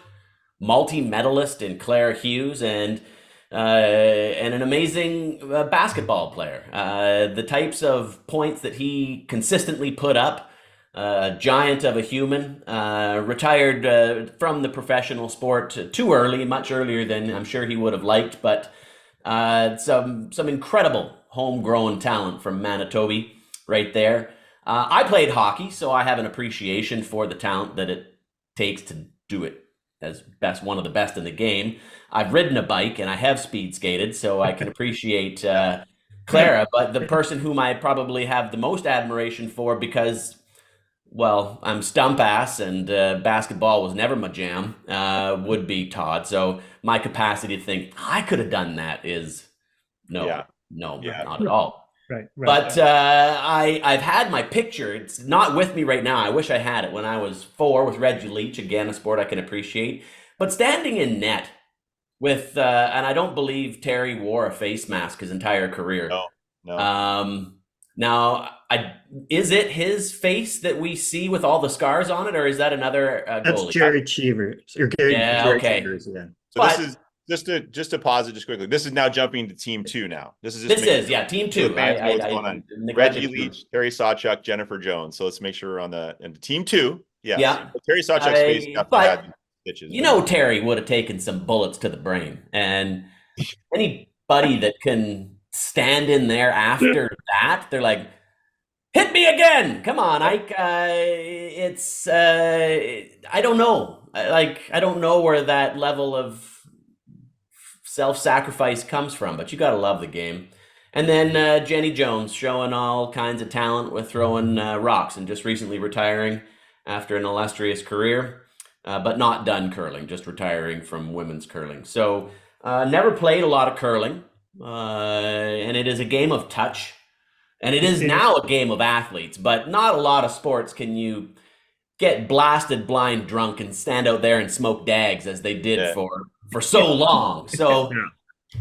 I: multi-medalist in Claire Hughes and an amazing basketball player. The types of points that he consistently put up, a giant of a human, retired from the professional sport too early, much earlier than I'm sure he would have liked, but some incredible homegrown talent from Manitoba right there. I played hockey, so I have an appreciation for the talent that it takes to do it as one of the best in the game. I've ridden a bike and I have speed skated, so I can appreciate Clara, but the person whom I probably have the most admiration for because, well, I'm stump ass and basketball was never my jam, would be Todd. So my capacity to think I could have done that is not at all.
J: Right.
I: But I've had my picture. It's not with me right now. I wish I had it when I was 4 with Reggie Leach, again, a sport I can appreciate. But standing in net with, and I don't believe Terry wore a face mask his entire career.
F: No.
I: Now, is it his face that we see with all the scars on it, or is that another goalie?
K: That's Jerry Cheevers.
I: Okay.
K: Cheevers, yeah.
F: So
I: But-
F: this is just to pause it just quickly. This is now jumping to team 2 now. This is
I: team 2.
F: What's going on. Reggie Leach, Terry Sawchuk, Jennifer Jones. So let's make sure we're on the and team 2. Yes.
I: Yeah.
F: Terry Sawchuk's face definitely had stitches.
I: You know, Terry would have taken some bullets to the brain, and anybody that can stand in there after that, they're like, hit me again. Come on, Ike. It's I don't know. I don't know where that level of self-sacrifice comes from, but you got to love the game. And then Jenny Jones showing all kinds of talent with throwing rocks and just recently retiring after an illustrious career, but not done curling, just retiring from women's curling. So never played a lot of curling, and it is a game of touch. And it is now a game of athletes, but not a lot of sports can you get blasted blind drunk and stand out there and smoke dags as they did for so long. So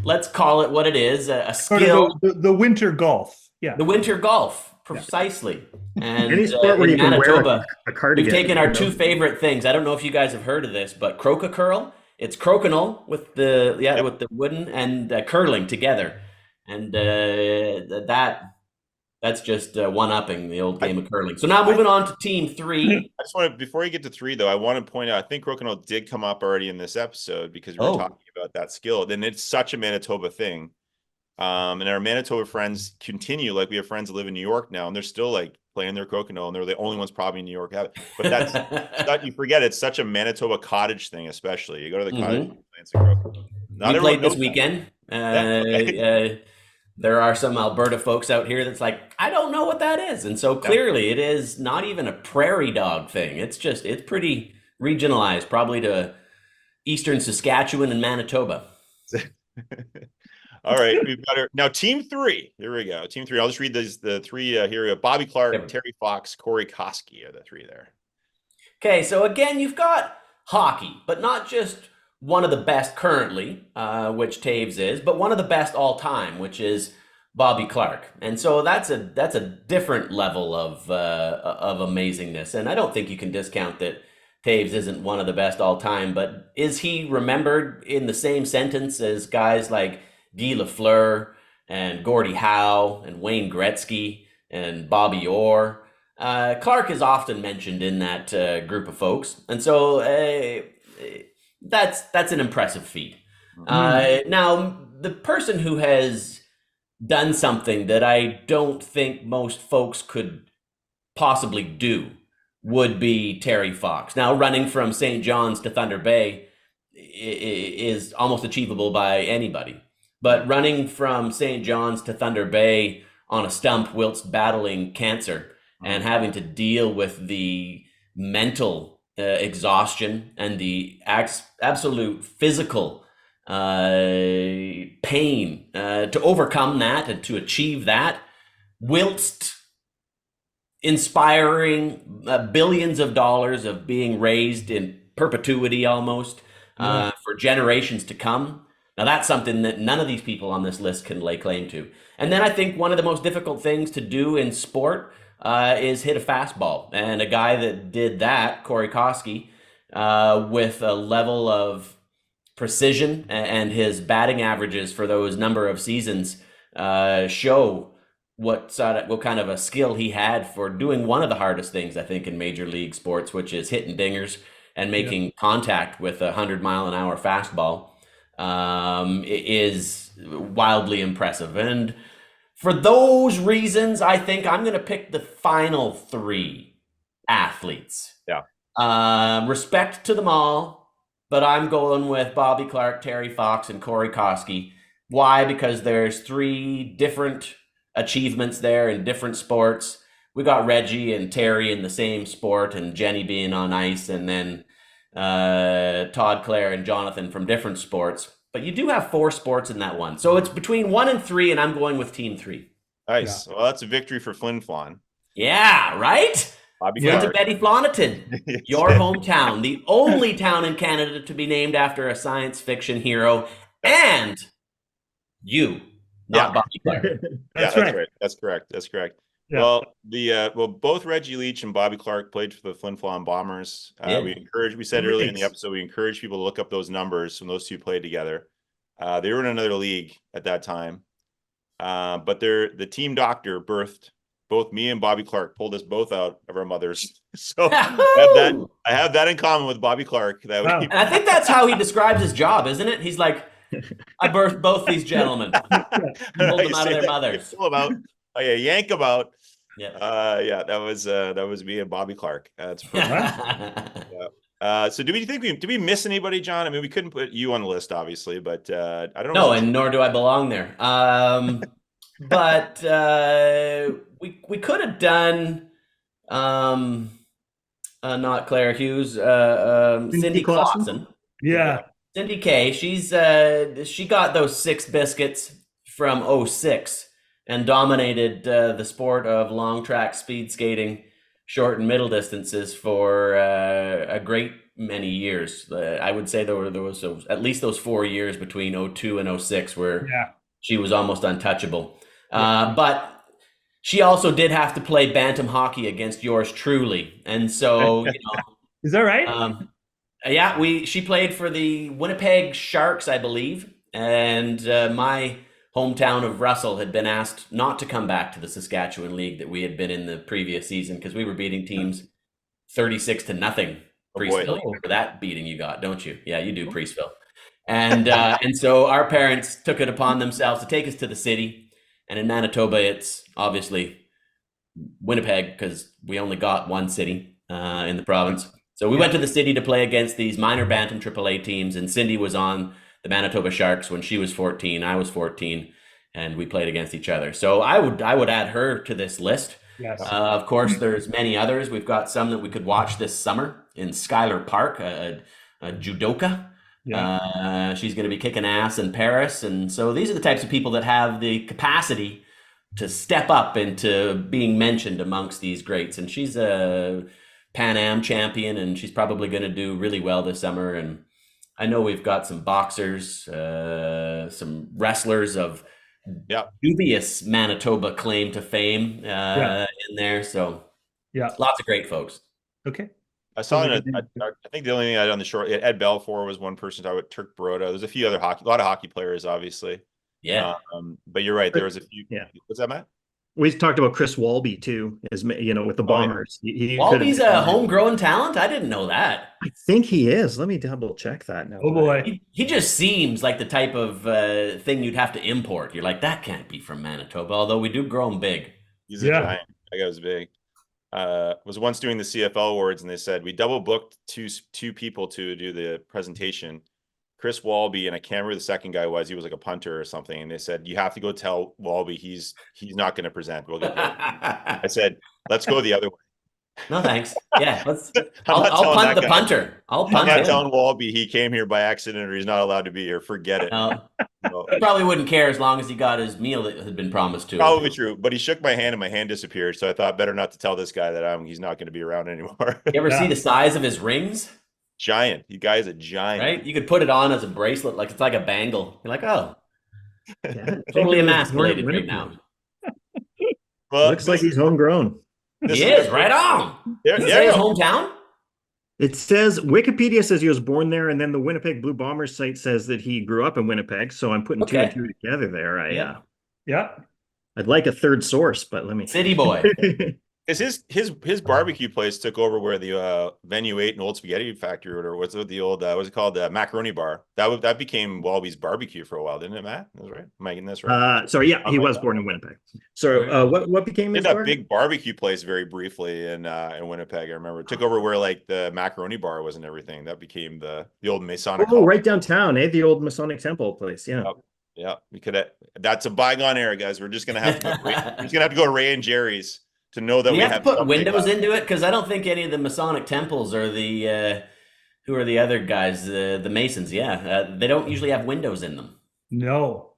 I: let's call it what it is, a skill.
J: The winter golf. Yeah.
I: The winter golf, precisely. And
K: Any sport where you can
I: Manitoba,
K: wear a cardigan.
I: we've taken our two favorite things. I don't know if you guys have heard of this, but croca curl. It's crokinole with with the wooden and curling together. And that's just one-upping the old game of curling. So now moving on to team 3.
F: I just want to, before you get to 3, though, I want to point out, I think Crokinole did come up already in this episode because we were talking about that skill. And it's such a Manitoba thing. And our Manitoba friends continue, like we have friends that live in New York now, and they're still like playing their Crokinole, and they're the only ones probably in New York have it. But that's, you forget it's such a Manitoba cottage thing, especially. You go to the cottage and play some Crokinole.
I: We played this weekend. There are some Alberta folks out here that's like, I don't know what that is. And so clearly it is not even a prairie dog thing. It's pretty regionalized, probably to eastern Saskatchewan and Manitoba.
F: All right. We've got now team 3. Here we go. Team 3. I'll just read the 3 here. We go. Bobby Clark, Terry Fox, Corey Koski are the 3 there.
I: Okay. So again, you've got hockey, but not just one of the best currently, which Taves is, but one of the best all time, which is Bobby Clark. And so that's a different level of amazingness. And I don't think you can discount that Taves isn't one of the best all time, but is he remembered in the same sentence as guys like Guy Lafleur and Gordie Howe and Wayne Gretzky and Bobby Orr? Clark is often mentioned in that group of folks. And so that's an impressive feat. Now, the person who has done something that I don't think most folks could possibly do would be Terry Fox. Now, running from St. John's to Thunder Bay is almost achievable by anybody. But running from St. John's to Thunder Bay on a stump whilst battling cancer and having to deal with the mental exhaustion and the absolute physical pain to overcome that and to achieve that, whilst inspiring billions of dollars of being raised in perpetuity almost for generations to come. Now, that's something that none of these people on this list can lay claim to. And then I think one of the most difficult things to do in sport is hit a fastball. And a guy that did that, Corey Koski, with a level of precision and his batting averages for those number of seasons show what kind of a skill he had for doing one of the hardest things, I think, in major league sports, which is hitting dingers and making contact with a 100-mile-an-hour fastball. Is wildly impressive. And for those reasons, I think I'm going to pick the final three athletes.
F: Yeah.
I: Respect to them all, but I'm going with Bobby Clarke, Terry Fox, and Corey Koski. Why? Because there's three different achievements there in different sports. We got Reggie and Terry in the same sport, and Jenny being on ice, and then Todd, Claire, and Jonathan from different sports. But you do have 4 sports in that one. So it's between 1 and 3, and I'm going with team 3.
F: Nice. Yeah. Well, that's a victory for Flin Flon.
I: Yeah, right?
F: Bobby
I: Went
F: Clarke.
I: to Betty Floniton, your hometown, the only town in Canada to be named after a science fiction hero, and you, not Bobby Clarke.
F: That's right. That's correct. Yeah. Well, both Reggie Leach and Bobby Clarke played for the Flin Flon Bombers. We said earlier in the episode, we encourage people to look up those numbers when those two played together. They were in another league at that time. But the team doctor birthed both me and Bobby Clarke, pulled us both out of our mothers. So I have that in common with Bobby Clarke.
I: And I think that's how he describes his job, isn't it? He's like, I birthed both these gentlemen. Pulled them out of their mothers.
F: Pull them out. Oh yeah, yank them out. Yeah. That was me and Bobby Clarke. That's so did we miss anybody, John? I mean, we couldn't put you on the list, obviously, but I don't know.
I: No, and nor do I belong there. But we could have done not Claire Hughes, Cindy Clausen.
J: Yeah.
I: Cindy K. She got those 6 biscuits from 06 and dominated the sport of long track speed skating, short and middle distances for a great many years. I would say there was at least those 4 years between 02 and 06 where she was almost untouchable. But she also did have to play bantam hockey against yours truly, and so
J: is that right?
I: She played for the Winnipeg Sharks, I believe, and my hometown of Russell had been asked not to come back to the Saskatchewan League that we had been in the previous season because we were beating teams 36-0. Priestville, you remember that beating you got, don't you? Yeah, you do, Priestville. And and so our parents took it upon themselves to take us to the city. And in Manitoba, it's obviously Winnipeg because we only got one city in the province. So we went to the city to play against these minor bantam AAA teams, and Cindy was on the Manitoba Sharks when she was 14, I was 14, and we played against each other. So I would add her to this list.
J: Yes.
I: Of course, there's many others. We've got some that we could watch this summer in Schuyler Park, a judoka. Yeah. She's going to be kicking ass in Paris. And so these are the types of people that have the capacity to step up into being mentioned amongst these greats. And she's a Pan Am champion, and she's probably going to do really well this summer. And I know we've got some boxers, some wrestlers of dubious Manitoba claim to fame in there. So lots of great folks.
J: Okay.
F: I saw I think the only thing I had on the short, Ed Belfour was one person talking about Turk Baroda. There's a few other a lot of hockey players, obviously.
I: Yeah.
F: But you're right. There was a few.
K: Yeah.
F: What's that, Matt?
K: We talked about Chris Walby too, with the Bombers.
I: Walby's a homegrown talent? I didn't know that.
K: I think he is. Let me double check that now.
J: Oh boy.
I: He just seems like the type of thing you'd have to import. You're like, that can't be from Manitoba, although we do grow him big.
F: He's a giant. That guy was big. Was once doing the CFL awards, and they said we double booked two people to do the presentation. Chris Walby, and I can't remember who the second guy was. He was like a punter or something, and they said you have to go tell Walby he's not going to present. We'll get I said let's go the other way.
I: No thanks. Yeah, I'll punt the punter. I'll punt him.
F: I'm not telling Walby he came here by accident or he's not allowed to be here. Forget it.
I: No. He probably wouldn't care as long as he got his meal that had been promised to him.
F: Probably true, but he shook my hand and my hand disappeared. So I thought better not to tell this guy that he's not going to be around anymore.
I: You ever see the size of his rings?
F: Giant. You guys a giant.
I: Right? You could put it on as a bracelet, like it's like a bangle. You're like, oh,
K: Yeah,
I: totally
K: he was
I: emasculated
K: born
I: right
K: in
I: now.
F: Well,
K: Looks like he's homegrown.
I: He is, right on.
F: There,
I: Does it
F: there
I: say
F: you
I: his
F: go.
I: hometown?
K: It says Wikipedia says he was born there, and then the Winnipeg Blue Bombers site says that he grew up in Winnipeg. So I'm putting two and
I: Okay.
K: two together there.
I: Yeah.
J: Yeah.
K: I'd like a third source, but let me.
I: City boy.
F: Is his barbecue place took over where the Venue 8 and Old Spaghetti Factory, or was it the old what's it called, the Macaroni Bar? That became Walby's Barbecue for a while, didn't it, Matt? That's right. Am I getting this right?
K: Sorry, yeah, he was born in Winnipeg. So what became his
F: Did that
K: bar?
F: big barbecue place very briefly in Winnipeg. I remember it took over where like the Macaroni Bar was and everything. That became the old Masonic.
K: Oh,
F: Hall.
K: right downtown, the old Masonic Temple place. Yeah.
F: Yep. Yeah, we could. That's a bygone era, guys. We're just gonna have to. We're just gonna have to go to Ray and Jerry's to know that
I: Do
F: we
I: you have to put
F: something
I: windows
F: left.
I: into it? Because I don't think any of the Masonic temples or the who are the other guys, the Masons. Yeah, they don't usually have windows in them.
J: No.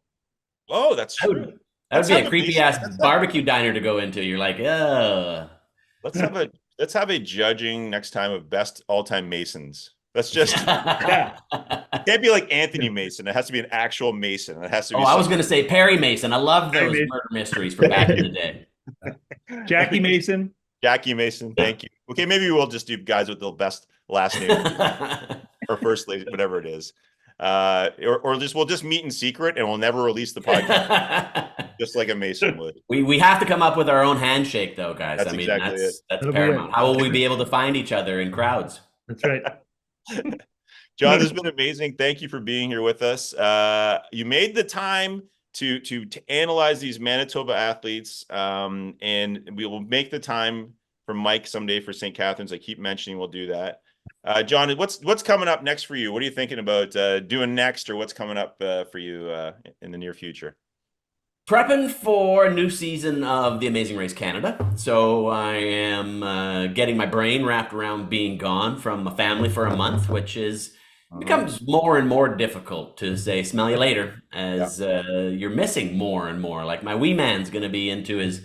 F: Oh, that's
I: That
F: true.
I: would
F: Let's
I: be
F: have
I: a
F: a
I: creepy
F: Mason-
I: ass
F: let's have-
I: barbecue diner to go into. You're like,
F: Let's have a judging next time of best all time Masons. Let's just
J: Yeah.
F: it can't be like Anthony Mason. It has to be an actual Mason. It has to be.
I: Oh, I was going to say Perry Mason. I love
J: Perry
I: those
J: Mason.
I: murder mysteries from back in the day.
J: Jackie Mason.
F: Jackie Mason. Thank you. Okay, maybe we'll just do guys with the best last name or first name, whatever it is. Or we'll just meet in secret and we'll never release the podcast, just like a Mason would.
I: We have to come up with our own handshake, though, guys.
F: That's
I: I mean,
F: exactly it.
I: that's
J: That'll be
I: paramount.
J: it.
I: How will we be able to find each other in crowds?
J: That's right.
F: John, this has been amazing. Thank you for being here with us. You made the time to analyze these Manitoba athletes, and we will make the time for Mike someday for St. Catharines. I keep mentioning we'll do that. John, what's coming up next for you? What are you thinking about doing next, or what's coming up for you in the near future?
I: Prepping for a new season of The Amazing Race Canada. So I am getting my brain wrapped around being gone from a family for a month, which becomes more and more difficult to say smell you later as you're missing more and more. Like my wee man's going to be into his,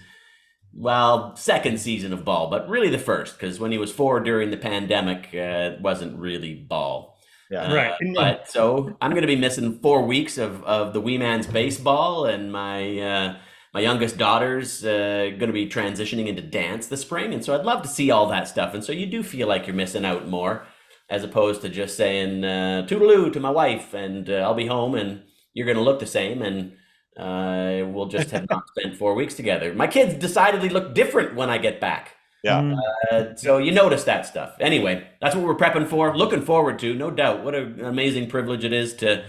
I: second season of ball, but really the first, because when he was 4 during the pandemic, it wasn't really ball.
F: Yeah.
J: Right.
I: But so I'm going to be missing 4 weeks of the wee man's baseball, and my youngest daughter's going to be transitioning into dance this spring, and so I'd love to see all that stuff. And so you do feel like you're missing out more, as opposed to just saying toodaloo to my wife, and I'll be home, and you're going to look the same, and we'll just have not spent 4 weeks together. My kids decidedly look different when I get back.
F: Yeah.
I: So you notice that stuff. Anyway, that's what we're prepping for. Looking forward to, no doubt. What an amazing privilege it is to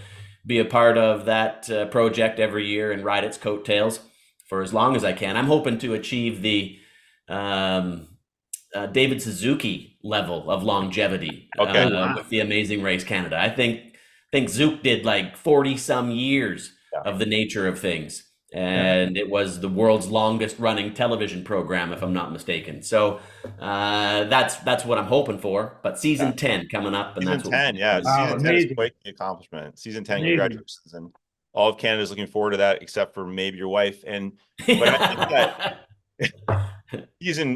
I: be a part of that project every year and ride its coattails for as long as I can. I'm hoping to achieve the David Suzuki level of longevity with the Amazing Race Canada. I think Zook did like 40 some years of the nature of things. And it was the world's longest running television program, if I'm not mistaken. So that's what I'm hoping for. But season 10 coming up, and
F: Season 10, yeah.
J: Wow,
F: Season 10 is
J: amazing.
F: quite the accomplishment. Season 10,
J: Amazing.
F: congratulations. And all of Canada is looking forward to that, except for maybe your wife. But I think that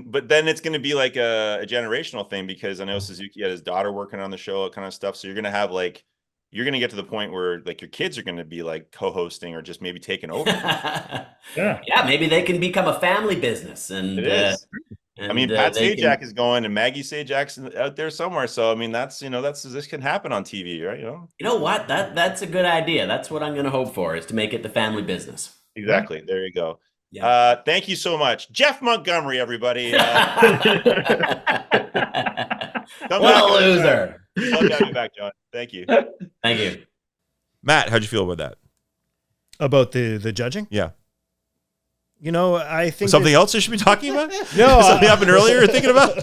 F: but then it's going to be like a generational thing, because I know Suzuki had his daughter working on the show, kind of stuff. So you're going to have you're going to get to the point where like your kids are going to be like co-hosting or just maybe taking over.
J: Yeah.
I: Yeah, maybe they can become a family business. And
F: It is. I mean, Pat
I: they
F: Sajak is going, and Maggie Sajak's out there somewhere. So I mean, this can happen on TV, right?
I: You know what? That's a good idea. That's what I'm going to hope for, is to make it the family business.
F: Exactly. There you go.
I: Yeah.
F: Thank you so much, Jeff Montgomery, everybody.
I: What a loser.
F: Love to have you back, John. Thank you.
I: Thank you.
F: Matt, how'd you feel about that?
G: About the judging?
F: Yeah.
G: You know, I think
F: Something else I should be talking about?
G: No,
F: something happened earlier you're thinking about?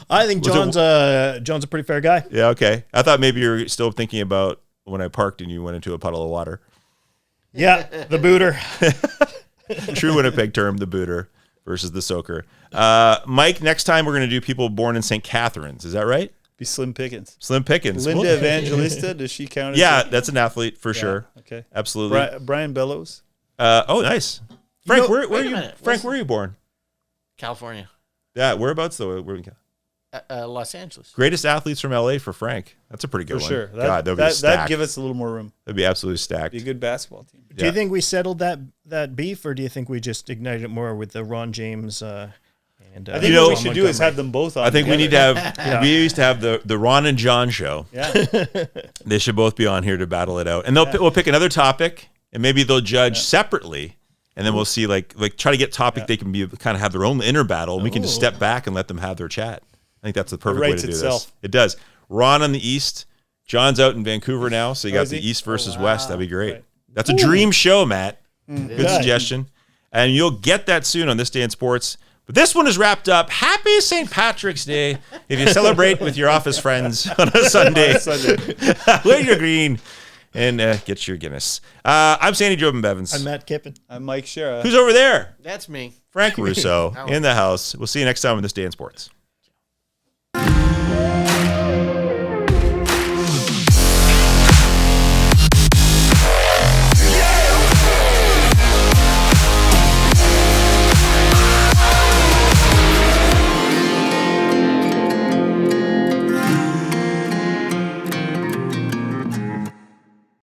G: I think John's a pretty fair guy.
F: Yeah, okay. I thought maybe you were still thinking about when I parked and you went into a puddle of water.
G: Yeah, the booter.
F: True Winnipeg term, the booter versus the soaker. Mike, next time we're going to do people born in St. Catharines. Is that right?
E: Be Slim Pickens.
F: Slim Pickens.
E: Linda Evangelista, does she count as
F: Yeah, that's an athlete for sure.
E: Okay.
F: Absolutely.
E: Brian Bellows.
F: Oh, nice. Frank,
H: know-
F: where
H: wait
F: are
H: a
F: you?
H: minute.
F: Frank, where are you born?
H: California.
F: Yeah, whereabouts though? Where?
H: Los Angeles.
F: Greatest athletes from LA for Frank. That's a pretty good
E: For
F: one.
E: sure.
F: God, that'd
E: give us a little more room.
F: That'd be absolutely stacked.
E: Be a good basketball team.
G: Do you think we settled that beef, or do you think we just ignited it more with the Ron James? And
E: I think what we should do is have them both on.
F: I think we need to have.
G: Yeah.
F: We used to have the Ron and John show.
E: Yeah.
F: They should both be on here to battle it out, and we'll pick another topic, and maybe they'll judge separately, and then we'll see like try to get topic they can be kind of have their own inner battle, and we can just step back and let them have their chat. I think that's the perfect way to do this. It does. Ron on the East, John's out in Vancouver now, so you got the East versus West. That'd be great. Right. That's a dream show, Matt. Good suggestion, and you'll get that soon on This Day in Sports. But this one is wrapped up. Happy St. Patrick's Day if you celebrate with your office friends on a Sunday. Wear your green and get your Guinness. I'm Sandy Jobin Bevins.
G: I'm Matt Kippen.
E: I'm Mike Shera.
F: Who's over there?
H: That's me.
F: Frank Russo in the house. We'll see you next time on This Day in Sports.